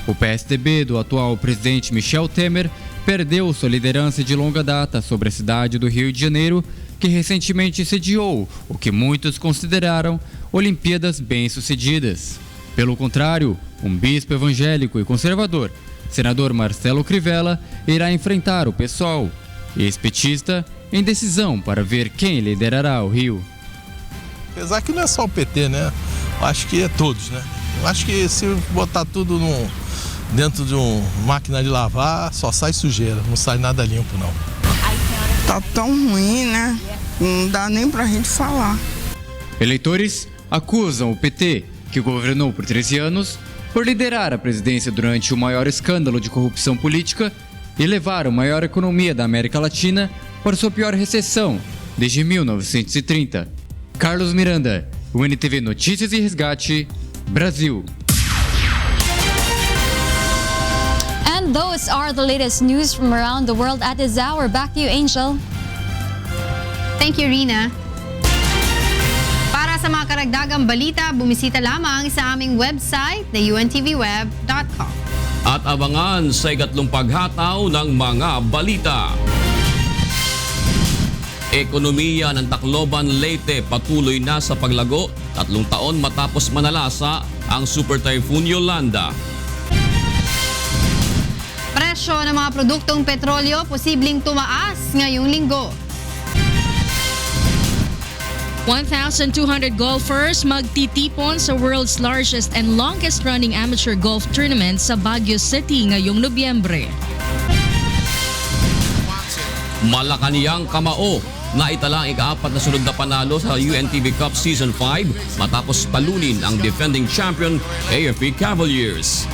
O PSDB do atual presidente Michel Temer perdeu sua liderança de longa data sobre a cidade do Rio de Janeiro, que recentemente sediou o que muitos consideraram Olimpíadas bem-sucedidas. Pelo contrário, um bispo evangélico e conservador, senador Marcelo Crivella, irá enfrentar o PSOL, ex-petista, em decisão para ver quem liderará o Rio. Apesar que não é só o PT, né? Eu acho que é todos, né? Eu acho que se botar tudo dentro de uma máquina de lavar, só sai sujeira, não sai nada limpo, não. Tá tão ruim, né? Não dá nem pra gente falar. Eleitores acusam o PT, que governou por 13 anos, por liderar a presidência durante o maior escândalo de corrupção política e levar a maior economia da América Latina para sua pior recessão desde 1930. Carlos Miranda, UNTV Notícias e Resgate, Brasil. And those are the latest news from around the world at this hour. Back to you, Angel. Thank you, Rina. Para sa mga karagdagang balita, bumisita lamang sa aming website na untvweb.com. At abangan sa ikatlong paghataw ng mga balita. Ekonomiya ng Tacloban, Leyte patuloy na sa paglago 3 taon matapos manalasa ang Super Typhoon Yolanda. Presyo ng mga produktong petrolyo posibleng tumaas ngayong linggo. 1,200 golfers magtitipon sa world's largest and longest-running amateur golf tournament sa Baguio City ngayong Nobyembre. Malacanang Kamao na italang ika-4 na sunod na panalo sa UNTV Cup Season 5 matapos talunin ang defending champion AFP Cavaliers.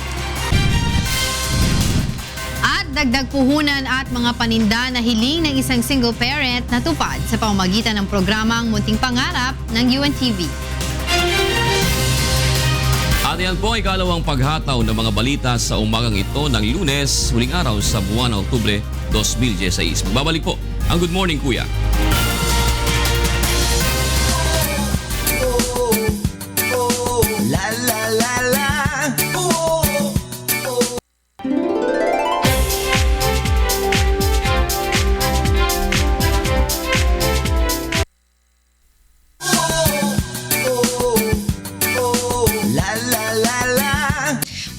At dagdag puhunan at mga paninda na hiling ng isang single parent na tupad sa pamamagitan ng programang Munting Pangarap ng UNTV. At yan po ay ikalawang paghataw ng mga balita sa umagang ito ng Lunes, huling araw sa buwan ng Oktubre 2016. Magbabalik po ang Good Morning Kuya. La la la la.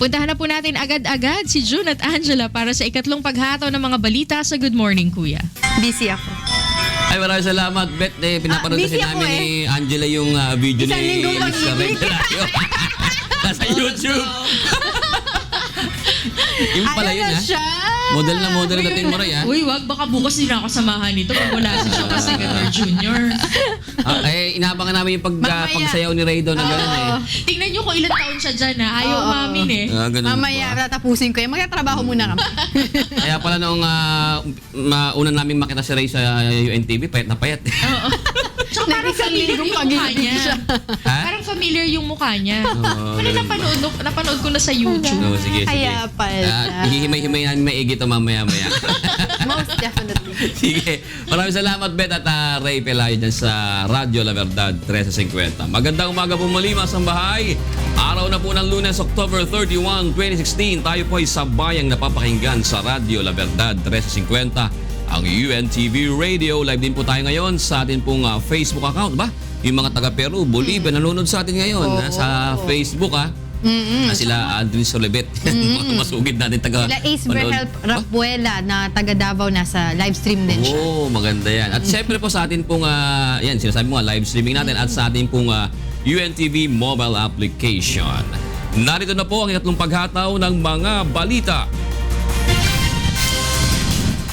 Puntahan na po natin agad-agad si June at Angela para sa ikatlong paghataw ng mga balita sa Good Morning Kuya. Busy ako. Ay, maraming salamat, Beth. Pinapanood kasi namin ni Angela yung video ni Elisa Red. Nasa YouTube. Yung pala yun, ha? Model na model natin mo rin, ha? Uy, wag. Baka bukas din ako samahan nito pag wala si Sean Segador Jr. Inabangan namin yung Mamaya. pagsayaw ni Ray doon na gano'n eh. Tingnan nyo kung ilang taon siya dyan ha. Ayaw Oo. umamin eh. Ganun Mamaya ba? tatapusin ko yan. Magtatrabaho muna kami. Kaya pala noong una namin makita si Ray sa UNTV, payat na payat. Oo. Tsaka parang familiar yung mukha niya. Ha? Parang familiar yung mukha niya. Oo, Ano ganun napanood ko na sa YouTube. No, sige. Kaya pala. Hihimay-himay namin maigi ito mamaya-maya. Most definitely. Sige. Maraming salamat, Bet, at Ray Pelayo dyan sa Radio La Verdad 1350. Magandang umaga po muli, mga sambahay. Araw na po ng Lunes, October 31, 2016. Tayo po ay sabayang napapakinggan sa Radio La Verdad 1350. Ang UNTV Radio. Live din po tayo ngayon sa atin pong Facebook account, ba? Yung mga taga Peru, Bolivia, nanonood sa atin ngayon sa Facebook, ha? Sila Andres Solebet. Masugid natin taga Sila Ace Berhel Rapuela na taga Davao nasa live stream din siya. Maganda yan. At syempre po sa atin pong, yan, sinasabi mo, live streaming natin at sa atin pong UNTV mobile application. Narito na po ang ikatlong paghataw ng mga balita.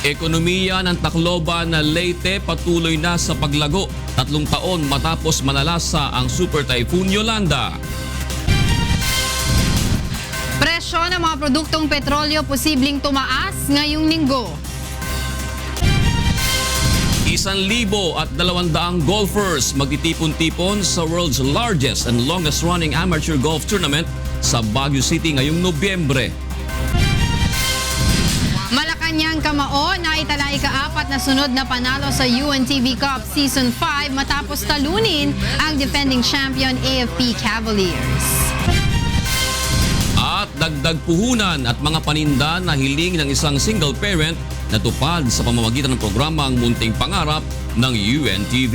Ekonomiya ng Tacloban na Leyte patuloy na sa paglago 3 taon matapos manalasa ang Super Typhoon Yolanda. Presyo ng mga produktong petrolyo posibleng tumaas ngayong linggo. 1,200 golfers magtitipon-tipon sa world's largest and longest running amateur golf tournament sa Baguio City ngayong Nobyembre. Malacanang Kamao na itala ika-4 na sunod na panalo sa UNTV Cup Season 5 matapos talunin ang defending champion AFP Cavaliers. At dagdag puhunan at mga paninda na hiling ng isang single parent na tupad sa pamamagitan ng programang Munting Pangarap ng UNTV.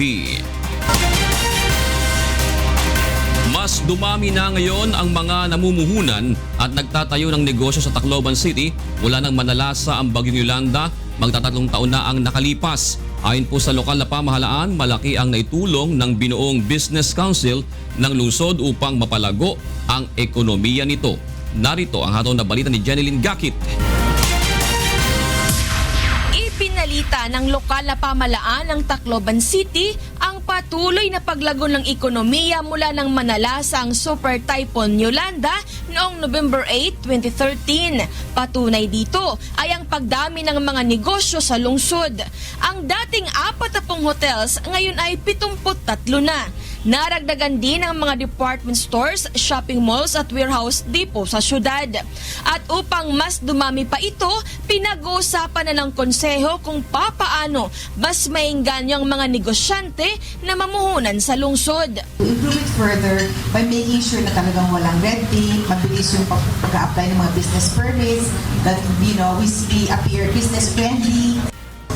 Mas dumami na ngayon ang mga namumuhunan at nagtatayo ng negosyo sa Tacloban City mula nang manalasa ang Bagyong Yolanda. Magtatatlong taon na ang nakalipas. Ayon po sa lokal na pamahalaan, malaki ang naitulong ng binuong Business Council ng lungsod upang mapalago ang ekonomiya nito. Narito ang hatol na balita ni Jeneline Gakit. Ipinalita ng lokal na pamahalaan ng Tacloban City ang patuloy na paglago ng ekonomiya mula nang manalasa ang Super Typhoon Yolanda noong November 8, 2013. Patunay dito ay ang pagdami ng mga negosyo sa lungsod. Ang dating 40 hotels ngayon ay 73 na. Naragdagan din ang mga department stores, shopping malls at warehouse depot sa syudad. At upang mas dumami pa ito, pinag-uusapan na ng konseho kung papaano mas mainggan yung mga negosyante na mamuhunan sa lungsod. Improve it further by making sure na talagang walang red tape, mabilis yung pag-apply ng mga business permits, that we appear business friendly.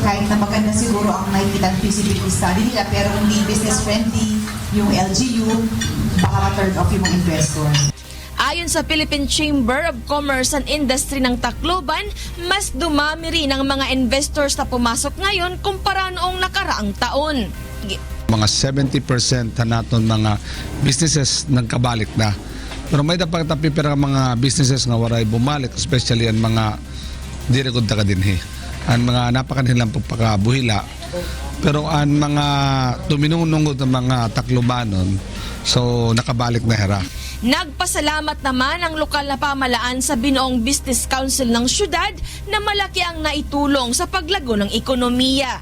Kahit na maganda siguro ang nakikita ng feasibility study nila, pero hindi business friendly yung LGU, baka ma-turn off yung mga investors. Ayon sa Philippine Chamber of Commerce and Industry ng Tacloban, mas dumami rin ang mga investors na pumasok ngayon kumpara noong nakaraang taon. Mga 70% na naton mga businesses nagkabalik na. Pero may dapat tapipira mga businesses nga waray bumalik, especially ang mga dirigod taga dinhi. Ang mga napakanilang pagpakabuhila. Pero ang mga tuminungungod ng mga Taclobanon, so nakabalik na hera. Nagpasalamat naman ang lokal na pamahalaan sa binuong Business Council ng syudad na malaki ang naitulong sa paglago ng ekonomiya.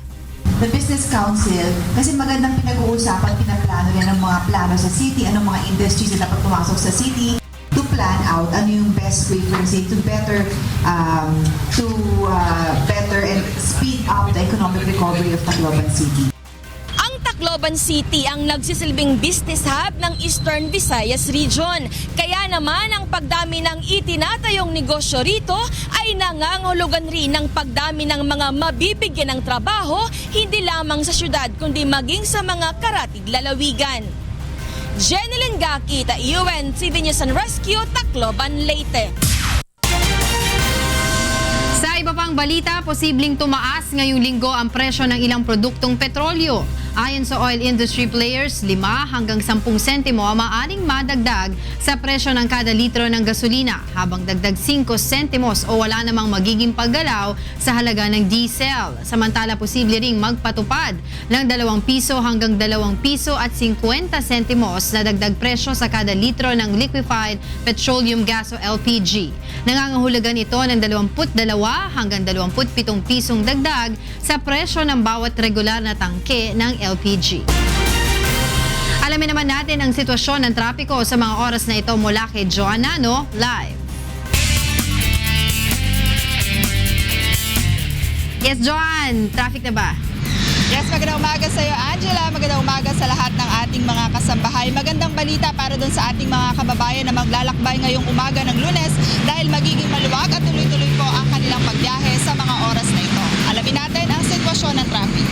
The Business Council, kasi magandang pinag-uusapan, pinaplano rin ang mga plano sa city, anong mga industries na dapat pumasok sa city, to plan out ano yung best way for say to better and speed up the economic recovery of Tacloban City. Ang Tacloban City ang nagsisilbing business hub ng Eastern Visayas Region. Kaya naman ang pagdami ng itinatayong negosyo rito ay nangangahulugan rin ng pagdami ng mga mabibigyan ng trabaho hindi lamang sa syudad kundi maging sa mga karatig lalawigan. Jeneline Gakit, UNTV News and Rescue, Tacloban, Leyte. Sa iba pang balita, posibleng tumaas ngayong linggo ang presyo ng ilang produktong petrolyo. Ayon sa oil industry players, 5 hanggang 10 sentimo ang maaaring madagdag sa presyo ng kada litro ng gasolina, habang dagdag 5 sentimos o wala namang magiging paggalaw sa halaga ng diesel. Samantala, posible ring magpatupad ng 2 piso hanggang 2 piso at 50 sentimos na dagdag presyo sa kada litro ng liquefied petroleum gas o LPG. Nangangahulugan ito ng 22 hanggang 27 pisong dagdag sa presyo ng bawat regular na tangke ng LPG. Alamin naman natin ang sitwasyon ng trapiko sa mga oras na ito mula kay Joanna live. Yes, Joan, traffic na ba? Yes, magandang umaga sa iyo, Angela. Magandang umaga sa lahat ng ating mga kasambahay. Magandang balita para doon sa ating mga kababayan na maglalakbay ngayong umaga ng Lunes dahil magiging maluwag at tuloy-tuloy po ang kanilang pagbiyahe sa mga oras na ito. Alamin natin ang sitwasyon ng traffic.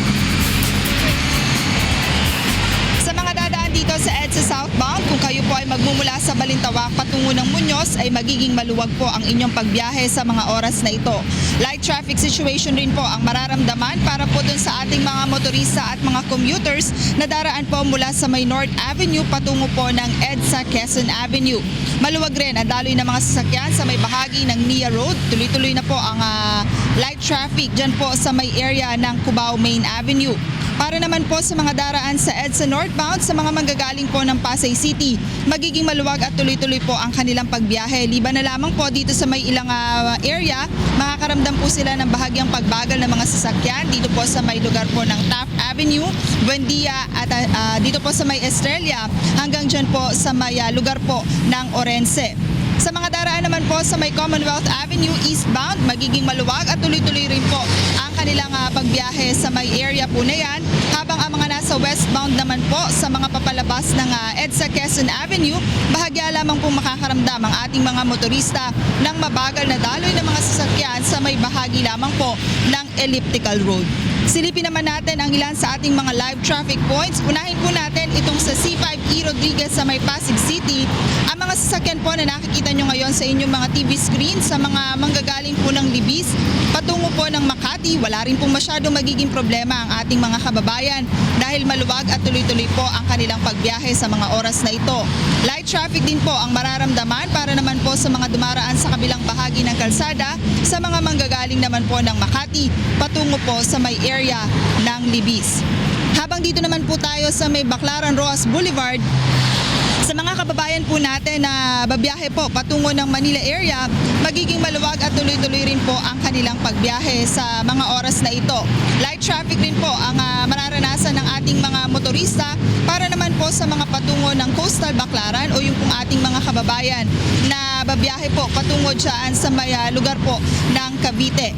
Sa mga dadaan dito sa EDSA Southbound, kung kayo po ay magmumula sa Balintawak patungo ng Muñoz, ay magiging maluwag po ang inyong pagbiyahe sa mga oras na ito. Light traffic situation rin po ang mararamdaman para po dun sa ating mga motorista at mga commuters na daraan po mula sa may North Avenue patungo po ng EDSA Quezon Avenue. Maluwag rin ang daloy ng mga sasakyan sa may bahagi ng Nia Road. Tuloy-tuloy na po ang light traffic dyan po sa may area ng Cubao Main Avenue. Para naman po sa mga daraan sa EDSA Northbound, sa mga manggagaling po ng Pasay City, magiging maluwag at tuloy-tuloy po ang kanilang pagbiyahe. Liban na lamang po dito sa may ilang area, makakaramdam po sila ng bahagyang pagbagal ng mga sasakyan dito po sa may lugar po ng Taft Avenue, Buendia at dito po sa may Estrella hanggang dyan po sa may lugar po ng Orense. Sa mga daraan naman po sa may Commonwealth Avenue eastbound, magiging maluwag at tuloy-tuloy rin po ang kanilang pagbiyahe sa may area po na yan, habang ang mga nasa westbound naman po sa mga papalabas ng EDSA Quezon Avenue, bahagya lamang po makakaramdam ang ating mga motorista ng mabagal na daloy ng mga sasakyan sa may bahagi lamang po ng elliptical road. Silipin naman natin ang ilan sa ating mga live traffic points. Unahin po natin itong sa C5E Rodriguez sa may Pasig City. Ang mga sasakyan po na nakikita nyo ngayon sa inyong mga TV screen sa mga manggagaling po ng Libis patungo po ng Makati, wala rin pong masyadong magiging problema ang ating mga kababayan dahil maluwag at tuloy-tuloy po ang kanilang pagbiyahe sa mga oras na ito. Light traffic din po ang mararamdaman para naman po sa mga dumaraan sa kabilang bahagi ng kalsada sa mga manggagaling naman po ng Makati patungo po sa may area ng Libis. Habang dito naman po tayo sa may Baclaran Roas Boulevard, sa mga kababayan po natin na babiyahe po patungo ng Manila area, magiging maluwag at tuloy-tuloy rin po ang kanilang pagbiyahe sa mga oras na ito. Light traffic rin po ang mararanasan ng ating mga motorista para naman po sa mga patungo ng Coastal Baclaran o yung pong ating mga kababayan na babiyahe po patungo dyan sa may lugar po ng Cavite.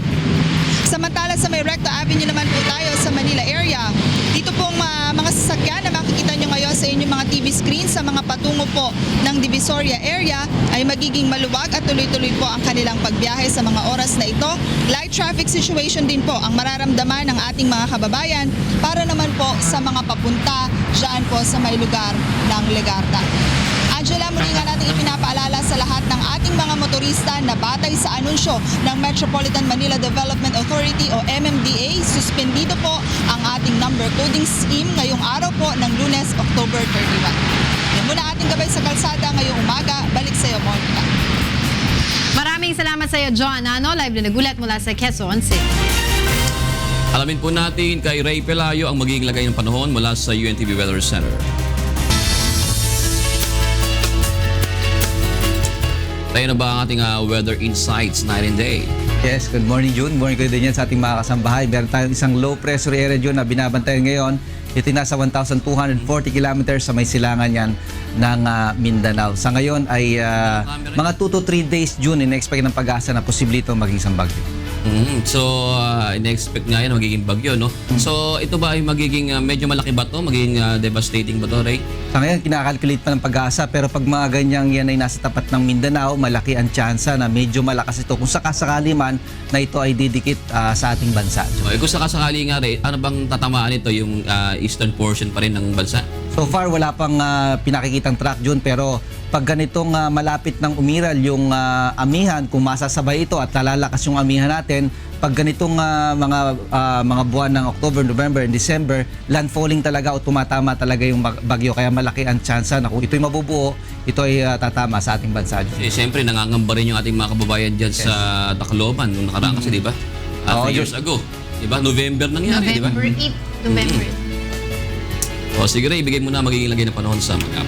Samantala sa may Recto Avenue naman po tayo sa Manila area, dito pong mga sasakyan na makikita nyo ngayon sa inyong mga TV screen sa mga patungo po ng Divisoria area ay magiging maluwag at tuloy-tuloy po ang kanilang pagbiyahe sa mga oras na ito. Light traffic situation din po ang mararamdaman ng ating mga kababayan para naman po sa mga papunta dyan po sa may lugar ng Legarta. Angela, muli nga natin ipinapaalala sa lahat ng ating mga motorista na batay sa anunsyo ng Metropolitan Manila Development Authority o MMDA, suspendido po ang ating number coding scheme ngayong araw po ng Lunes, October 31. Yan muna ating gabay sa kalsada ngayong umaga. Balik sa iyo, Monica. Maraming salamat sa iyo, John. Live na nagulat mula sa Quezon City. Alamin po natin kay Ray Pelayo ang magiging lagay ng panahon mula sa UNTV Weather Center. Tayo na ba ang ating weather insights night and day? Yes, good morning June. Morning ko din yan sa ating mga kasambahay. Meron tayong isang low pressure area June na binabantayan ngayon. Ito nasa 1,240 kilometers sa may silangan yan ng Mindanao. Sa ngayon ay mga 2 to 3 days June, in-expect ng pag-asa na posible ito maging isang bagyo. So, in-expect nga yan magiging bagyo, no? So, ito ba ay magiging medyo malaki ba ito? Magiging devastating ba ito, Ray? Sa ngayon, kinakalculate pa ng pag-asa, pero pag mga ganyang yan ay nasa tapat ng Mindanao, malaki ang tsansa na medyo malakas ito. Kung sakasakali man na ito ay didikit sa ating bansa. So, kung sakasakali nga, Ray, ano bang tatamaan ito? Yung eastern portion pa rin ng bansa? So far, wala pang pinakikitang track June, pero pag ganitong malapit ng umiral yung amihan, kung masasabay ito at lalakas yung amihan natin, pag ganitong mga buwan ng October, November, and December, landfalling talaga o tumatama talaga yung bagyo. Kaya malaki ang tsansa na kung ito'y mabubuo, ito ay tatama sa ating bansa. Siyempre, nangangamba rin yung ating mga kababayan dyan sa Tacloban nung nakaraan kasi, di ba? 3 years ago. Di ba? November nangyari, di ba? November 8, November. O sige Ray, ibigay mo na magiging lagay ng panahon sa mga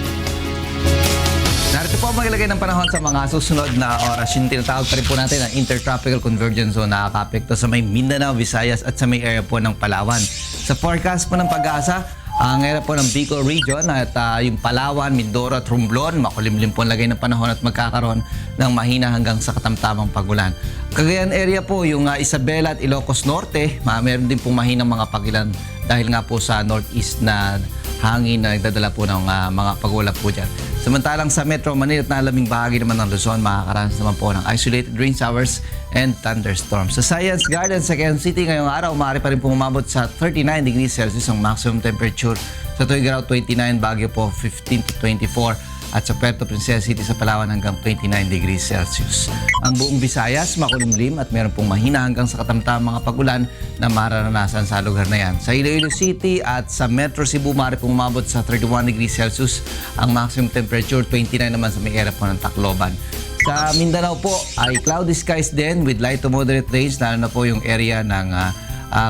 Narito po ang maglagay ng panahon sa mga susunod na oras. Yung tinatawag pa rin po natin ang Intertropical Convergence Zone na nakaka-apekto sa may Mindanao, Visayas at sa may area po ng Palawan. Sa forecast po ng Pag-asa, ang area po ng Bicol Region at yung Palawan, Mindoro at Romblon, makulimlim po ang lagay ng panahon at magkakaroon ng mahina hanggang sa katamtamang pagulan. Cagayan area po, yung Isabela at Ilocos Norte, meron din pong mahinang mga pagulan dahil nga po sa northeast na hangin na nagdadala po ng mga pag-ulap po dyan. Samantalang sa Metro Manila at nalaming bahagi naman ng Luzon, makakaranas naman po ng isolated rain showers and thunderstorms. Sa Science Garden sa Quezon City ngayong araw, maaari pa rin pong umabot sa 39 degrees Celsius ang maximum temperature. Sa Tuigaraw, 29, Baguio po 15 to 24 at sa Puerto Princesa City sa Palawan hanggang 29 degrees Celsius. Ang buong Visayas, makulimlim at meron pong mahina hanggang sa katamtamang mga pagulan na mararanasan sa lugar na yan. Sa Iloilo City at sa Metro Cebu, maaari pong umabot sa 31 degrees Celsius ang maximum temperature, 29 naman sa may area po ng Tacloban. Sa Mindanao po ay cloudy skies din with light to moderate rains, lalo na po yung area ng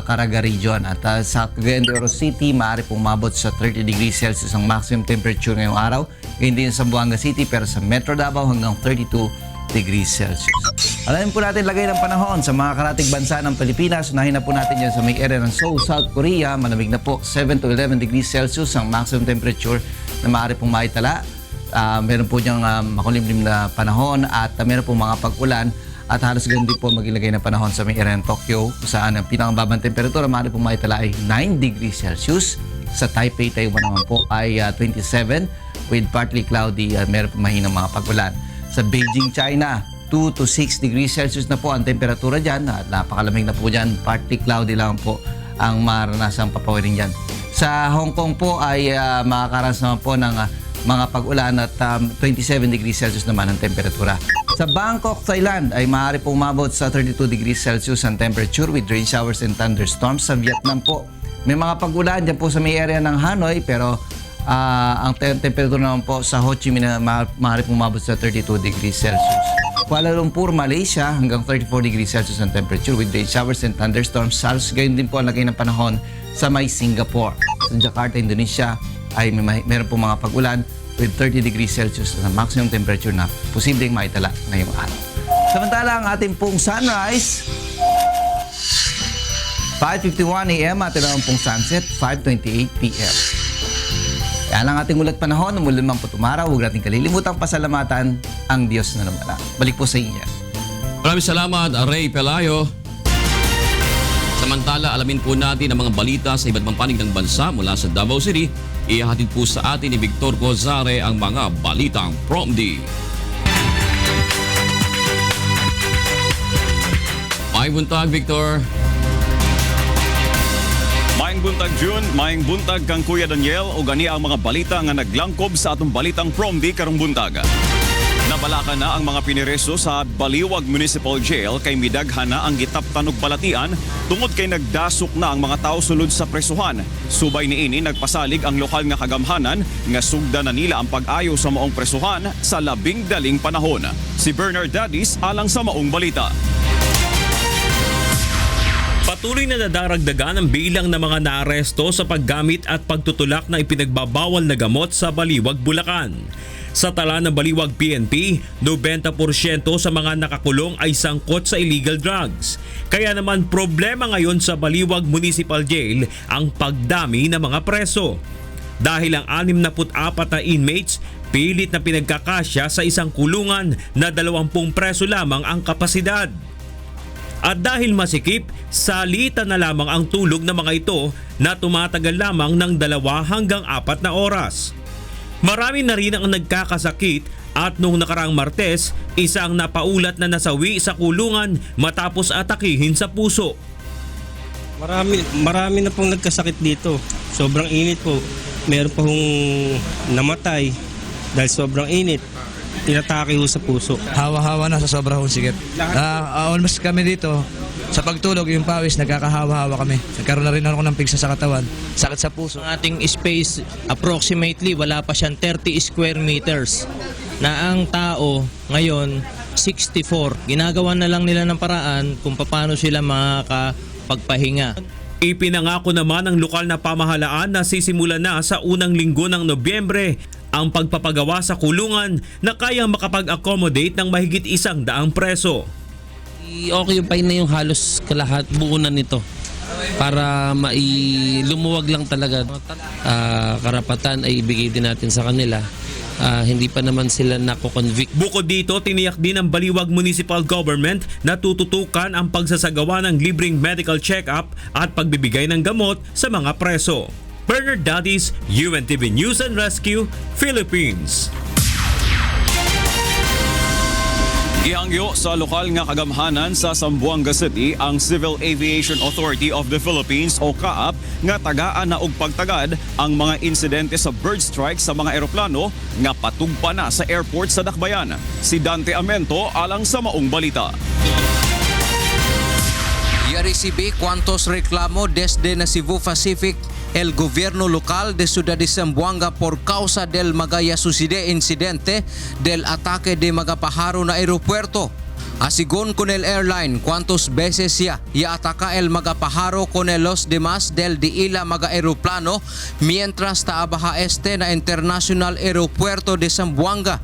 Caraga Region. At sa Cagayan de Oro City, maaari pong umabot sa 30 degrees Celsius ang maximum temperature ngayong araw. Hindi sa Buanga City, pero sa Metro Davao hanggang 32 degrees Celsius. Alamin po natin lagay ng panahon sa mga karatig bansa ng Pilipinas. Unahin na po natin yan sa may area ng Seoul, South Korea. Malamig na po, 7 to 11 degrees Celsius ang maximum temperature na maaari pong maitala. Meron po diyang makulimlim na panahon at meron po mga pag-ulan. At halos ganun din po magilagay ng panahon sa may area ng Tokyo, kung saan ang pinakababang temperatura maaari pong maitala ay 9 degrees Celsius. Sa Taipei, Taiwan naman po ay 27 with partly cloudy at meron pong mahinang mga pag-ulan. Sa Beijing, China, 2 to 6 degrees Celsius na po ang temperatura dyan at napakalamig na po dyan. Partly cloudy lang po ang maranasang papawirin dyan. Sa Hong Kong po ay makakaranas naman po ng mga pag-ulan at 27 degrees Celsius naman ang temperatura. Sa Bangkok, Thailand ay maaari pong umabot sa 32 degrees Celsius ang temperature with rain showers and thunderstorms. Sa Vietnam po, may mga pag-ulan dyan po sa may area ng Hanoi, pero ang temperatura naman po sa Ho Chi Minh maaari pong umabot sa 32 degrees Celsius. Kuala Lumpur, Malaysia, hanggang 34 degrees Celsius ang temperature with rain showers and thunderstorms. Halos gayon din po ang lagay ng panahon sa may Singapore. Sa Jakarta, Indonesia, ay meron pong mga pag-ulan with 30 degrees Celsius na maximum temperature na posibleng maitala ngayong araw. Samantala, ang ating pong sunrise, 5:51 a.m. at naman pong sunset, 5:28 p.m. Yan ang ating ulat panahon. Muli naman po tumaraw. Huwag natin kalilimutang pasalamatan ang Diyos na lumala. Balik po sa inyo. Maraming salamat, Ray Pelayo. Samantala, alamin po natin ang mga balita sa iba't ibang panig ng bansa mula sa Davao City. Ihahatid po sa atin ni Victor Cozare ang mga balitang PROMD. May buntag, Victor. Maayong buntag June, maayong buntag kang Kuya Daniel o gani ang mga balita nga naglangkob sa atong balitang PROMD karong buntaga. Nabalakan na ang mga pinireso sa Baliwag Municipal Jail kay midaghan na ang gitaptan og balatian tungod kay nagdasok na ang mga tao sulod sa presuhan. Subay niini nagpasalig ang lokal nga kagamhanan nga sugda na nila ang pag-ayo sa maong presuhan sa labing daling panahon. Si Bernard Dadis alang sa maong balita. Patuloy na nadaragdagan ang bilang ng mga naaresto sa paggamit at pagtutulak ng ipinagbabawal na gamot sa Baliwag, Bulacan. Sa tala ng Baliwag PNP, 90% sa mga nakakulong ay sangkot sa illegal drugs. Kaya naman problema ngayon sa Baliwag Municipal Jail ang pagdami ng mga preso. Dahil ang 64 na inmates pilit na pinagkakasya sa isang kulungan na 20 preso lamang ang kapasidad. At dahil masikip, salita na lamang ang tulog ng mga ito na tumatagal lamang ng 2 hanggang 4 na oras. Marami na rin ang nagkakasakit at noong nakaraang Martes, isang napaulat na nasawi sa kulungan matapos atakihin sa puso. Marami na pong nagkasakit dito. Sobrang init po. Meron pa hong namatay dahil sobrang init. Tinatake ho sa puso. Hawa-hawa na sa sobrang sikip. Almost kami dito, sa pagtulog, yung pawis, nagkakahawa-hawa kami. Nagkaroon na rin ako ng pigsa sa katawan, sakit sa puso. Ang ating space, approximately, wala pa siyang 30 square meters. Na ang tao ngayon, 64. Ginagawa na lang nila ng paraan kung paano sila makakapagpahinga. Ipinangako naman ng lokal na pamahalaan na sisimulan na sa unang linggo ng Nobyembre ang pagpapagawa sa kulungan na kayang makapag-accommodate ng mahigit 100 preso. I-occupy na yung halos kalahat buo na nito para lumuwag lang talaga. Karapatan ay ibigay din natin sa kanila. Hindi pa naman sila nako-convict. Bukod dito, tiniyak din ng Baliwag Municipal Government na tututukan ang pagsasagawa ng libreng medical check-up at pagbibigay ng gamot sa mga preso. Bernard Dadis, UNTV News and Rescue, Philippines. Gihangyo sa lokal nga kagamhanan sa Zamboanga City ang Civil Aviation Authority of the Philippines o CAAP nga tagaan na og pagtagad ang mga insidente sa bird strike sa mga eroplano nga patugpa na sa airport sa Dakbayan. Si Dante Amento alang sa maong balita. Ya recibe cuantos reclamo desde na Cebu Pacific el gobierno local de Ciudad de Zamboanga por causa del magaya sucede incidente del ataque de Magapaharo na aeropuerto. Asigon con el airline cuántos veces ya ataca el Magapaharo con los demás del Diila Maga Aeroplano mientras taabaha este na International Aeropuerto de Zamboanga.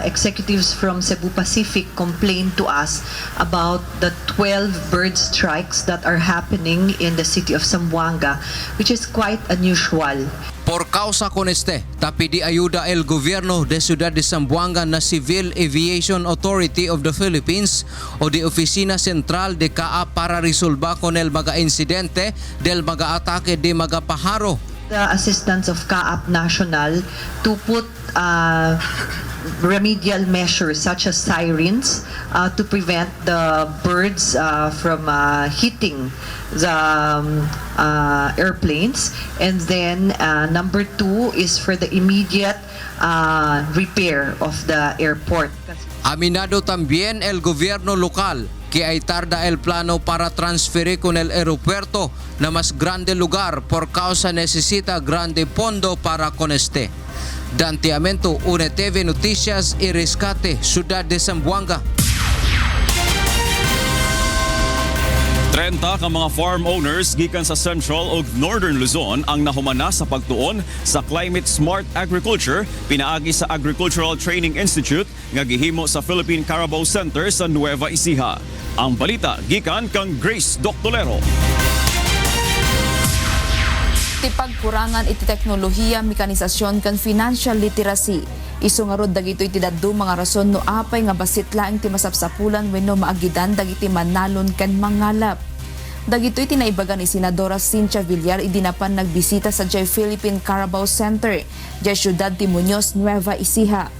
Executives from Cebu Pacific complained to us about the 12 bird strikes that are happening in the city of Zamboanga, which is quite unusual. Por causa con este, tapidi ayuda el gobierno de Ciudad de Zamboanga na Civil Aviation Authority of the Philippines o de Oficina Central de CAAP para resolver con el maga incidente del maga atake de Magapaharo. The assistance of CAAP National to put remedial measures such as sirens to prevent the birds from hitting the airplanes, and then number 2 is for the immediate repair of the airport. Aminado también el gobierno local que hay tarda el plano para transferir con el aeropuerto na mas grande lugar por causa necesita grande fondo para con este. Dante Amento, UNTV Noticias y Rescate, Ciudad de Zamboanga. 30 ka mga farm owners gikan sa Central ug Northern Luzon ang nahumana sa pagtuon sa Climate Smart Agriculture pinaagi sa Agricultural Training Institute nga gihimo sa Philippine Carabao Center sa Nueva Ecija. Ang balita gikan kang Grace Doctolero. Ti pagkurangan iti teknolohiya, mekanisasyon kan financial literacy. Isu nga rod dagito iti daddo mga rason no apay nga basit laeng ti masapsapulan wenno maagidan dagiti manalon kan mangalap. Dagito iti naibaga ni Senadora Cynthia Villar idinapan nagbisita sa Philippine Carabao Center, Ciudad de Muñoz, Nueva Ecija.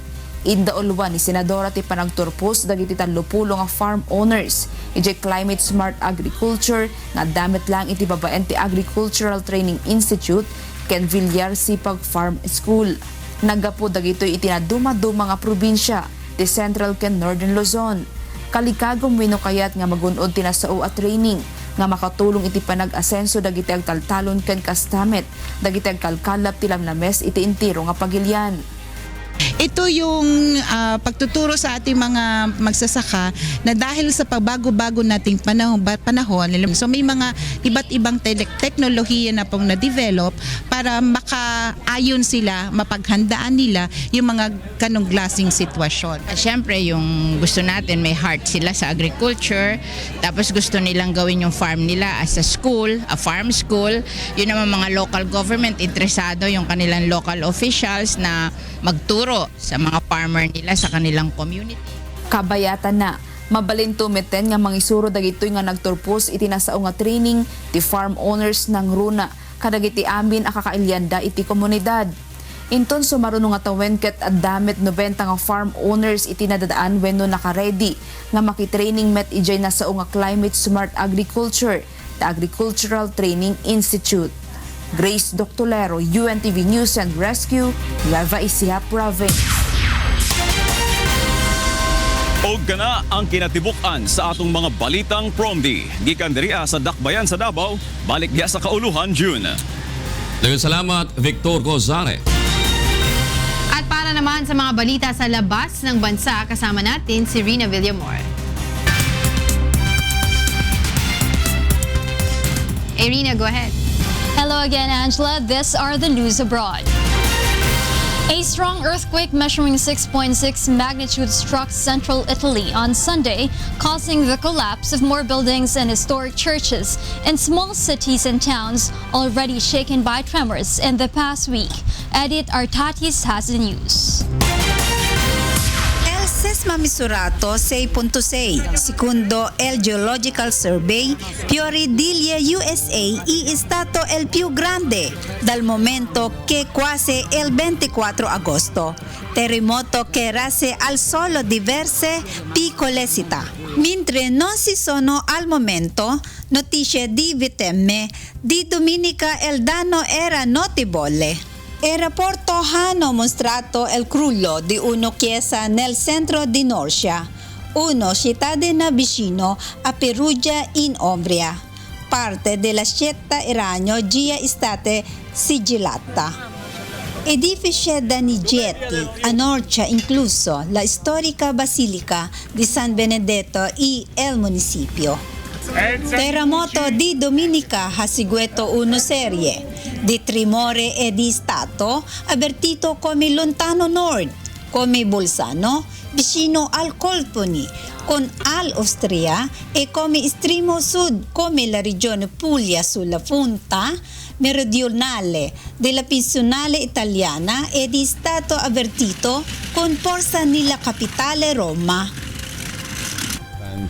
Indauluan ni Senadora ti panagturpos dagiti 30 nga farm owners iti Climate Smart Agriculture nga damit lang iti babaen ti Agricultural Training Institute ken Villar Sipag Farm School. Nagapo dagito iti naduma-duma nga probinsya ti Central ken Northern Luzon. Kalikagom wenno kayat nga magun-od ti nasao at training nga makatulong iti panag-asenso dagiti agtaltalon ken kastamet dagiti agkalkalap ti lamlames iti intiro nga pagilyan. Ito yung pagtuturo sa ating mga magsasaka na dahil sa pagbago-bago nating panahon, so may mga iba't ibang teknolohiya na pong na-develop para makaayon sila, mapaghandaan nila yung mga ganong klaseng sitwasyon. Siyempre, yung gusto natin, may heart sila sa agriculture, tapos gusto nilang gawin yung farm nila as a school, a farm school. Yun naman mga local government, interesado yung kanilang local officials na magturo sa mga farmer nila sa kanilang community. Kabayatan na, mabalin tumeten nga mangisuro dagitoy nga nagturpos iti nasao nga training ti farm owners ng runa kadagiti amin akakailyanda iti komunidad. Inton sumaruno nga tawen ket addamet 90 nga farm owners iti nadadaan wenno naka-ready nga makitraining met ijay nasao nga Climate Smart Agriculture the Agricultural Training Institute. Grace Doctolero, UNTV News and Rescue, Nueva Ecija Province. O gana ang kinatibuk-an sa atong mga balitang Promdi. Gikan diriya sa Dakbayan sa Davao, balik diya sa Kauluhan, June. Daghang salamat, Victor Gozare. At para naman sa mga balita sa labas ng bansa, kasama natin si Rina Villamor. Rina, go ahead. Hello again, Angela. These are the news abroad. A strong earthquake measuring 6.6 magnitude struck central Italy on Sunday, causing the collapse of more buildings and historic churches in small cities and towns already shaken by tremors in the past week. Edith Artatis has the news. El sesma misurato 6.6, secondo il Geological Survey, Fioridiglia USA è stato il più grande dal momento che quasi il 24 agosto. Terremoto che rase al solo diverse piccole città. Mentre non si sono al momento notizie di vittime, di domenica il danno era notevole. Il rapporto hanno mostrato il crollo di una chiesa nel centro di Norcia, una cittadina vicino a Perugia in Umbria. Parte della città iranio già è stata sigillata. Edifici danneggiati a Norcia, incluso la storica basilica di San Benedetto e il municipio. Terremoto di domenica ha seguito una serie di tremori e di stato avvertito come lontano nord, come Bolzano, vicino al Colponi, con all'Austria e come estremo sud, come la regione Puglia sulla punta meridionale della penisola italiana ed è stato avvertito con forza nella capitale Roma.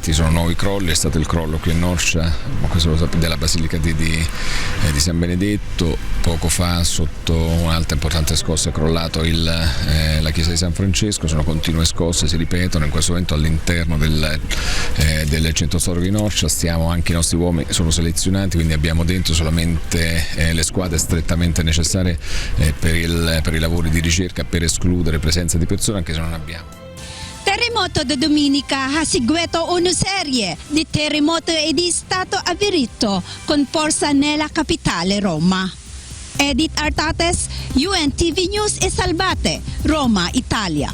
Ci sono nuovi crolli, è stato il crollo qui a Norcia, questo lo sapete, della Basilica di San Benedetto. Poco fa sotto un'altra importante scossa è crollato la chiesa di San Francesco, sono continue scosse, si ripetono in questo momento all'interno del centro storico di Norcia. Anche i nostri uomini sono selezionati, quindi abbiamo dentro solamente le squadre strettamente necessarie per i lavori di ricerca, per escludere presenza di persone, anche se non abbiamo. Terremoto di domenica ha seguito una serie di terremoti ed è stato avvertito con forza nella capitale Roma. Edith Artates, UNTV News e Salvate, Roma, Italia.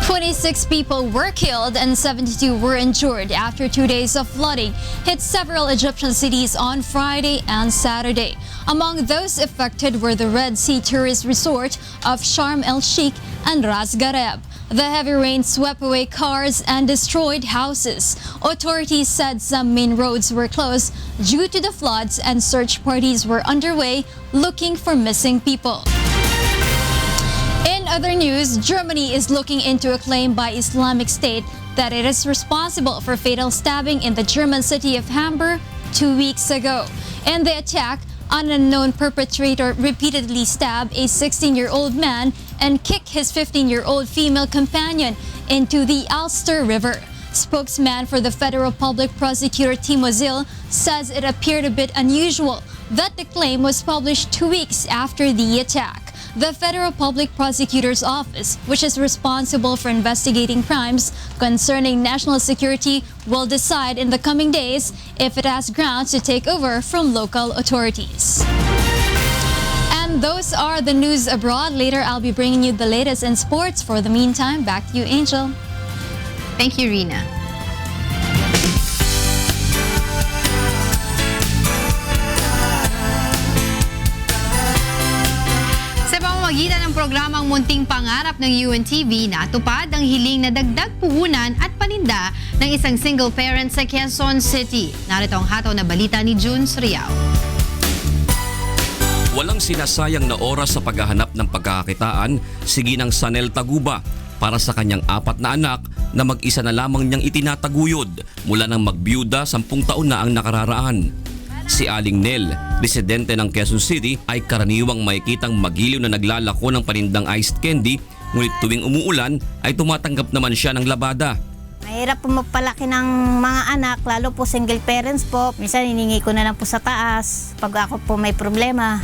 26 people were killed and 72 were injured after 2 days of flooding hit several Egyptian cities on Friday and Saturday. Among those affected were the Red Sea tourist resort of Sharm el-Sheikh and Ras Ghareb. The heavy rain swept away cars and destroyed houses. Authorities said some main roads were closed due to the floods and search parties were underway looking for missing people. In other news, Germany is looking into a claim by Islamic State that it is responsible for fatal stabbing in the German city of Hamburg 2 weeks ago. In the attack, an unknown perpetrator repeatedly stabbed a 16-year-old man and kicked his 15-year-old female companion into the Alster River. Spokesman for the Federal Public Prosecutor Timo Zil says it appeared a bit unusual that the claim was published 2 weeks after the attack. The Federal Public Prosecutor's Office, which is responsible for investigating crimes concerning national security, will decide in the coming days if it has grounds to take over from local authorities. And those are the news abroad. Later, I'll be bringing you the latest in sports. For the meantime, back to you, Angel. Thank you, Rina. Sa pamamagitan ng programang Munting Pangarap ng UNTV, natupad ang hiling na dagdag puhunan at paninda ng isang single parent sa Quezon City. Narito ang hataw na balita ni June Riao. Walang sinasayang na oras sa paghahanap ng pagkakakitaan si Ginang Sanel Taguba para sa kanyang 4 na anak na mag-isa na lamang niyang itinataguyod mula nang magbiyuda 10 taon na ang nakararaan. Si Aling Nel, residente ng Quezon City, ay karaniwang makikitang magiliw na naglalako ng panindang iced candy, ngunit tuwing umuulan ay tumatanggap naman siya ng labada. Mahirap po magpalaki ng mga anak, lalo po single parents po. Minsan hiningi ko na lang po sa taas. Pag ako po may problema,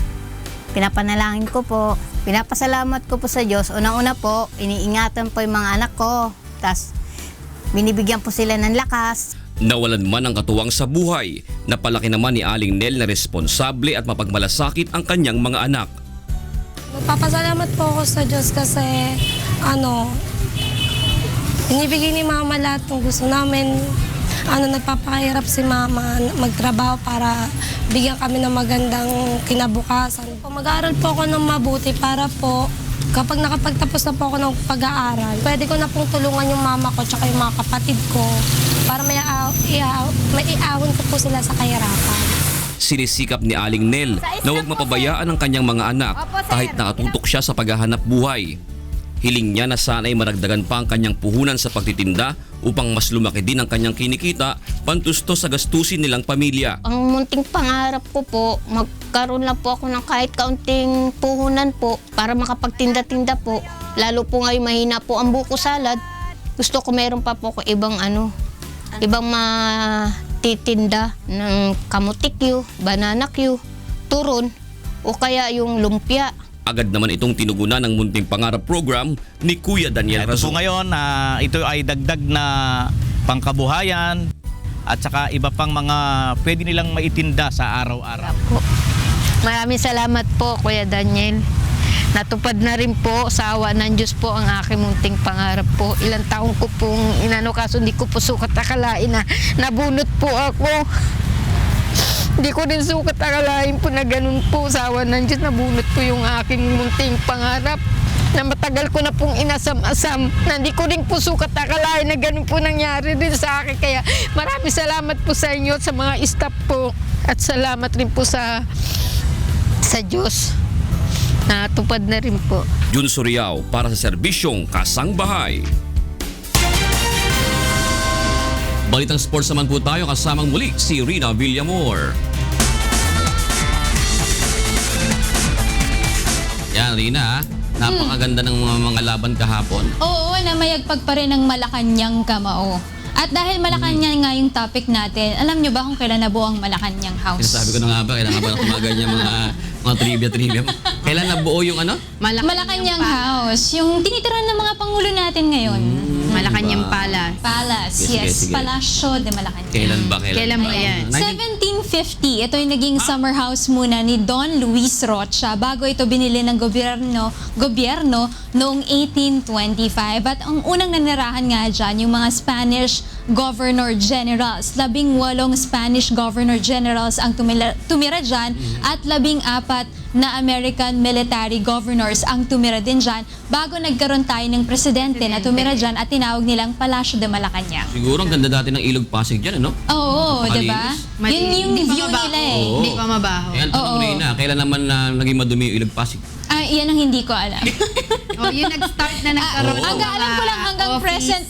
pinapanalangin ko po. Pinapasalamat ko po sa Diyos. Unang-una po, iniingatan po yung mga anak ko. Tapos binibigyan po sila ng lakas. Nawalan man ang katuwang sa buhay, napalaki naman ni Aling Nel na responsable at mapagmalasakit ang kanyang mga anak. Magpapasalamat po ako sa Diyos kasi binibigay ni Mama lahat ng gusto namin. Nagpapahirap si Mama magtrabaho para bigyan kami ng magandang kinabukasan. Mag-aaral po ako ng mabuti para po kapag nakapagtapos na po ako ng pag-aaral, pwede ko na pong tulungan yung mama ko tsaka yung mga kapatid ko para may iahon ko po sila sa kahirapan. Sinisikap ni Aling Nel na huwag mapabayaan ang kanyang mga anak kahit nakatutok siya sa paghahanap buhay. Hiling niya na sana'y maragdagan pa ang kanyang puhunan sa pagtitinda upang mas lumaki din ang kanyang kinikita pantusto sa gastusin nilang pamilya. Ang munting pangarap ko po, magkaroon lang po ako ng kahit kaunting puhunan po para makapagtinda-tinda po. Lalo po ngayon mahina po ang buko salad. Gusto ko meron pa po ko ibang matitinda ng kamutikyo, banana Q, turon o kaya yung lumpia. Agad naman itong tinugunan ng munting pangarap program ni Kuya Daniel Razon. Ito po ngayon, ito ay dagdag na pangkabuhayan at saka iba pang mga pwede nilang maitinda sa araw-araw. Maraming salamat po Kuya Daniel. Natupad na rin po sa awa ng Diyos po ang aking munting pangarap po. Ilang taong ko pong kaso hindi ko po sukat akalain na nabunot po ako. Hindi ko din sukat akalain po na ganun po sa awa ng Diyos. Nabunot po yung aking munting pangarap na matagal ko na pong inasam-asam. Na hindi ko din po sukat akalain na ganun po nangyari din sa akin. Kaya maraming salamat po sa inyo at sa mga staff po. At salamat rin po sa Diyos. Natupad na rin po. Jun Suriao para sa serbisyong Kasangbahay. Balitang sports naman po tayo, kasamang muli si Rina Villamor. Yan, Rina, napakaganda ng mga laban kahapon. Oo, namayagpag pa rin ang Malacanang Kamao. At dahil Malacanang nga yung topic natin, alam nyo ba kung kailan nabuo ang Malacanang House? Sabi ko na nga ba, kailan nga ba tumagal niya mga trivia. Kailan nabuo yung Malacanang House. Yung tinitirahan ng mga pangulo natin ngayon. Malacanang Palace. Yes. Palasyo de Malacanang. Kailan ba? Kailan ba yan? 1750. Ito yung naging summer house muna ni Don Luis Rocha bago ito binili ng gobyerno noong 1825. At ang unang nanirahan nga dyan, yung mga Spanish Governor Generals. 18 Spanish Governor Generals ang tumira dyan at 14 na American military governors ang tumira din dyan bago nagkaroon tayo ng presidente na tumira dyan at tinawag nilang Palasyo de Malacanang. Siguro ang ganda dati ng Ilog Pasig dyan, ano? Oo, diba? Yun yung view nila eh. Hindi pa mabaho. Kaya tanong Rina, kailan naman naging madumi yung Ilog Pasig? Iyan ang hindi ko alam. Yung nag-start na nagkaroon ng mga alam ko lang hanggang office. present.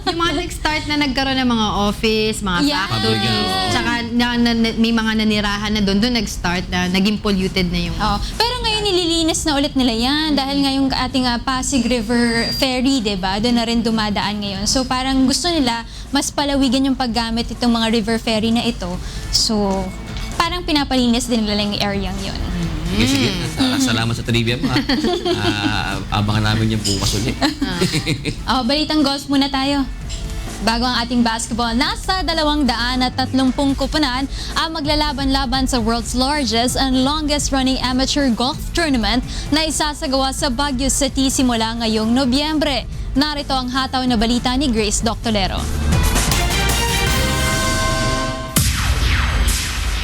Yung mga nag-start na nagkaroon ng mga office, mga factories, tsaka may mga nanirahan na doon nag-start na naging polluted na yung... Pero ngayon nililinis na ulit nila yan dahil ngayong ating Pasig River Ferry, diba? Doon na rin dumadaan ngayon. So parang gusto nila mas palawigan yung paggamit itong mga river ferry na ito. So parang pinapalinis din nila yung area yun. Sige. Salamat sa trivia mo. Abangan namin yung bukas ulit. Balitang golf muna tayo. Bago ang ating basketball, nasa 230 koponan ang maglalaban-laban sa world's largest and longest-running amateur golf tournament na isasagawa sa Baguio City simula ngayong Nobyembre. Narito ang hataw na balita ni Grace Doctolero.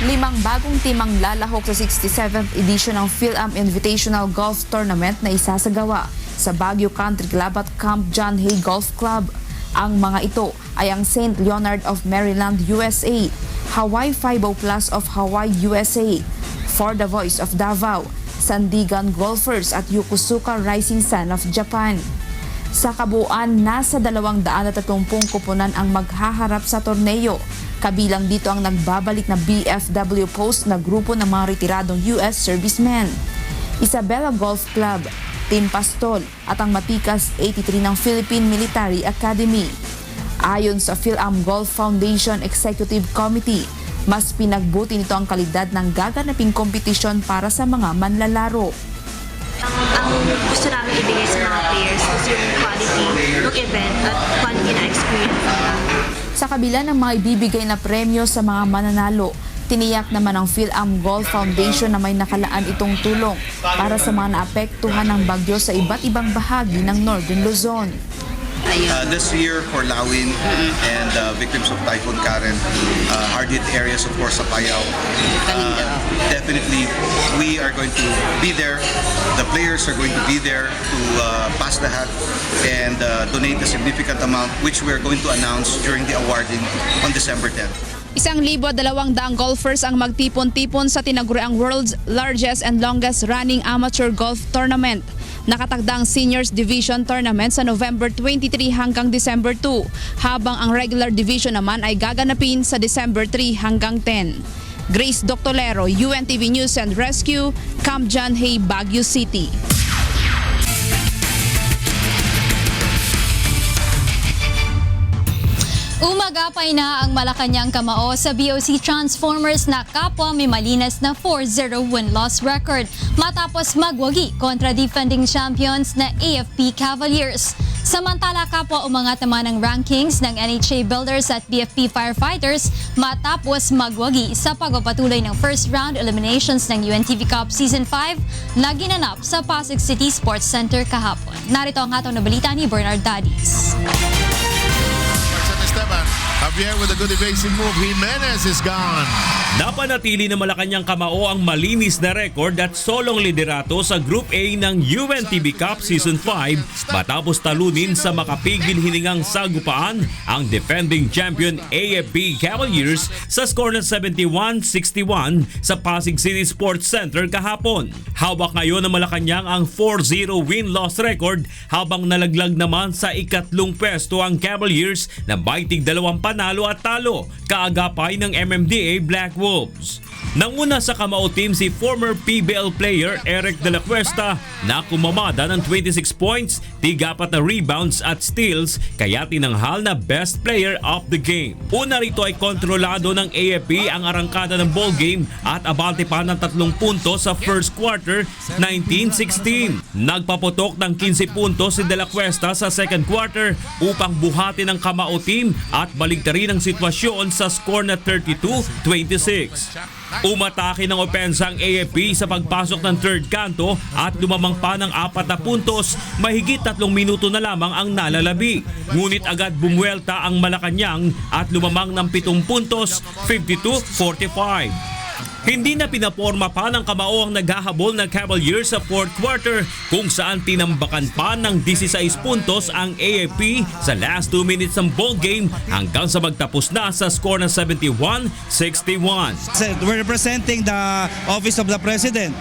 5 bagong timang lalahok sa 67th edition ng Phil-Am Invitational Golf Tournament na isasagawa sa Baguio Country Club at Camp John Hay Golf Club. Ang mga ito ay ang St. Leonard of Maryland, USA, Hawaii 50 Plus of Hawaii, USA, For the Voice of Davao, Sandigan Golfers at Yokosuka Rising Sun of Japan. Sa kabuuan, nasa 230 koponan ang maghaharap sa torneo. Kabilang dito ang nagbabalik na BFW Post na grupo ng mga retiradong US servicemen, Isabela Golf Club, Team Pastol at ang Matikas 83 ng Philippine Military Academy. Ayon sa PhilAm Golf Foundation Executive Committee, mas pinagbuti nito ang kalidad ng gaganaping kompetisyon para sa mga manlalaro. Ang gusto namin ibigay sa mga players is yung quality ng event at quality na experience nila. Sa kabila ng mga ibibigay na premyo sa mga mananalo, tiniyak naman ng PhilAm Golf Foundation na may nakalaan itong tulong para sa mga naapektuhan ng bagyo sa iba't ibang bahagi ng Northern Luzon. This year for Lawin and victims of Typhoon Karen, hard-hit areas of course sa Payao. Definitely we are going to be there. The players are going to be there to pass the hat and donate a significant amount which we are going to announce during the awarding on December 10. 1,200 golfers ang magtipon-tipon sa tinaguriang world's largest and longest running amateur golf tournament. Nakatagdang Seniors Division Tournament sa November 23 hanggang December 2, habang ang regular division naman ay gaganapin sa December 3 hanggang 10. Grace Doctolero, UNTV News and Rescue, Camp John Hay, Baguio City. Umagapay na ang Malacanang Kamao sa BOC Transformers na kapwa may malinas na 4-0 win-loss record matapos magwagi kontra defending champions na AFP Cavaliers. Samantala, kapwa umangat naman ang rankings ng NHA Builders at BFP Firefighters matapos magwagi sa pagpapatuloy ng first round eliminations ng UNTV Cup Season 5 na ginanap sa Pasig City Sports Center kahapon. Narito ang hatong na balita ni Bernard Dadis. Javier with a good evasive move. Jimenez is gone. Napanatili na Malacanang Kamao ang malinis na record at solong liderato sa Group A ng UNTV Cup Season 5 matapos talunin sa makapigil hiningang sagupaan ang defending champion AFP Cavaliers sa score na 71-61 sa Pasig City Sports Center kahapon. Hawak ngayon ng Malacanang ang 4-0 win-loss record habang nalaglag naman sa ikatlong pwesto ang Cavaliers na baitig 2 panalo at talo, kaagapay ng MMDA Black Wolves. Nanguna sa Kamao team si former PBL player Eric De La Cuesta na kumamada ng 26 points, 4 na rebounds at steals, kaya tinanghal na best player of the game. Una rito ay kontrolado ng AFP ang arangkada ng ball game at abante pa ng 3 puntos sa first quarter, 19-16. Nagpaputok ng 15 puntos si De La Cuesta sa second quarter upang buhatin ang Kamao team at baligtarin ang sitwasyon sa score na 32-26. Umatake ng opensa ang AFP sa pagpasok ng third kanto at lumamang pa ng 4 na puntos, mahigit 3 minuto na lamang ang nalalabi. Ngunit agad bumuelta ang Malacanang at lumamang ng 7 puntos, 52-45. Hindi na pinaporma pa ng Kamao ang naghahabol na Cavaliers sa fourth quarter kung saan tinambakan pa ng 16 puntos ang AFP sa last 2 minutes ng ball game hanggang sa magtapos na sa score ng 71-61. We're representing the Office of the President.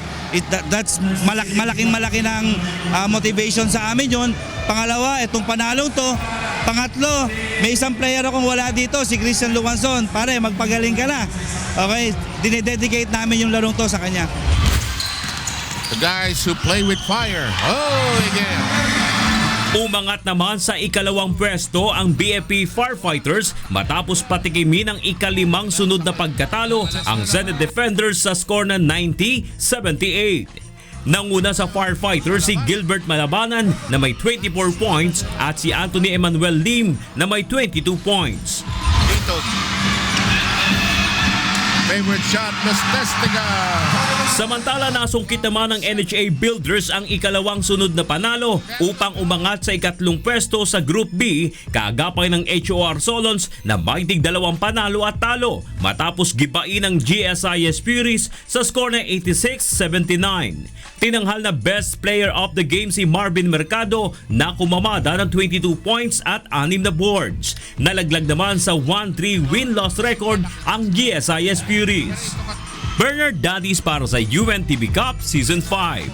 That's malaking ng motivation sa amin yun. Pangalawa, itong panalong to. Pangatlo, may isang player akong wala dito, si Christian Luwanson. Pare, magpagaling ka na. Okay, dinededicate namin yung larong to sa kanya. The guys who play with fire. Oh, again. Umangat naman sa ikalawang pwesto ang BFP Firefighters matapos patikimin ang ika-5 sunod na pagkatalo ang Zenith Defenders sa score na 90-78. Nanguna sa Firefighters si Gilbert Malabanan na may 24 points at si Anthony Emmanuel Lim na may 22 points. Favorite shot, Mestestiga. Samantala, nasungkit naman ng NHA Builders ang ikalawang sunod na panalo upang umangat sa ikatlong pwesto sa Group B, kaagapay ng HOR Solons na baitig 2 panalo at talo matapos gibain ng GSIS Furies sa score na 86-79. Tinanghal na best player of the game si Marvin Mercado na kumamada ng 22 points at 6 na boards. Nalaglag naman sa 1-3 win-loss record ang GSIS Furies. Bernard Dadis para sa UNTV Cup Season 5.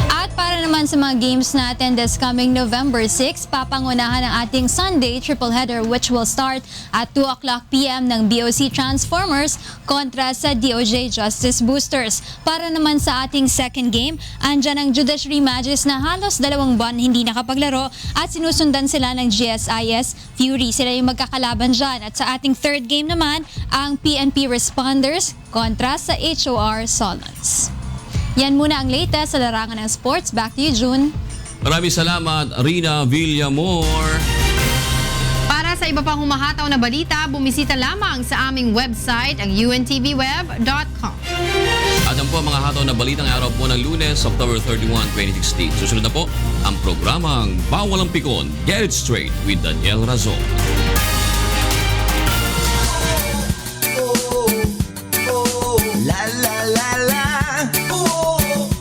At para naman sa mga games natin this coming November 6, papangunahan ang ating Sunday triple header which will start at 2 o'clock p.m. ng BOC Transformers kontra sa DOJ Justice Boosters. Para naman sa ating second game, andyan ang Judiciary Magis na halos 2 buwan hindi nakapaglaro at sinusundan sila ng GSIS Fury. Sila yung magkakalaban dyan. At sa ating third game naman, ang PNP Responders kontra sa HOR Solons. Yan muna ang latest sa larangan ng sports. Back to you, June. Maraming salamat, Rina Villamor. Para sa iba pang humahataw na balita, bumisita lamang sa aming website, ang untvweb.com. At ang po ang mga hataw na balitang araw po ng Lunes, October 31, 2016. Susunod na po ang programang Bawal ang Pikon, Get It Straight with Daniel Razon.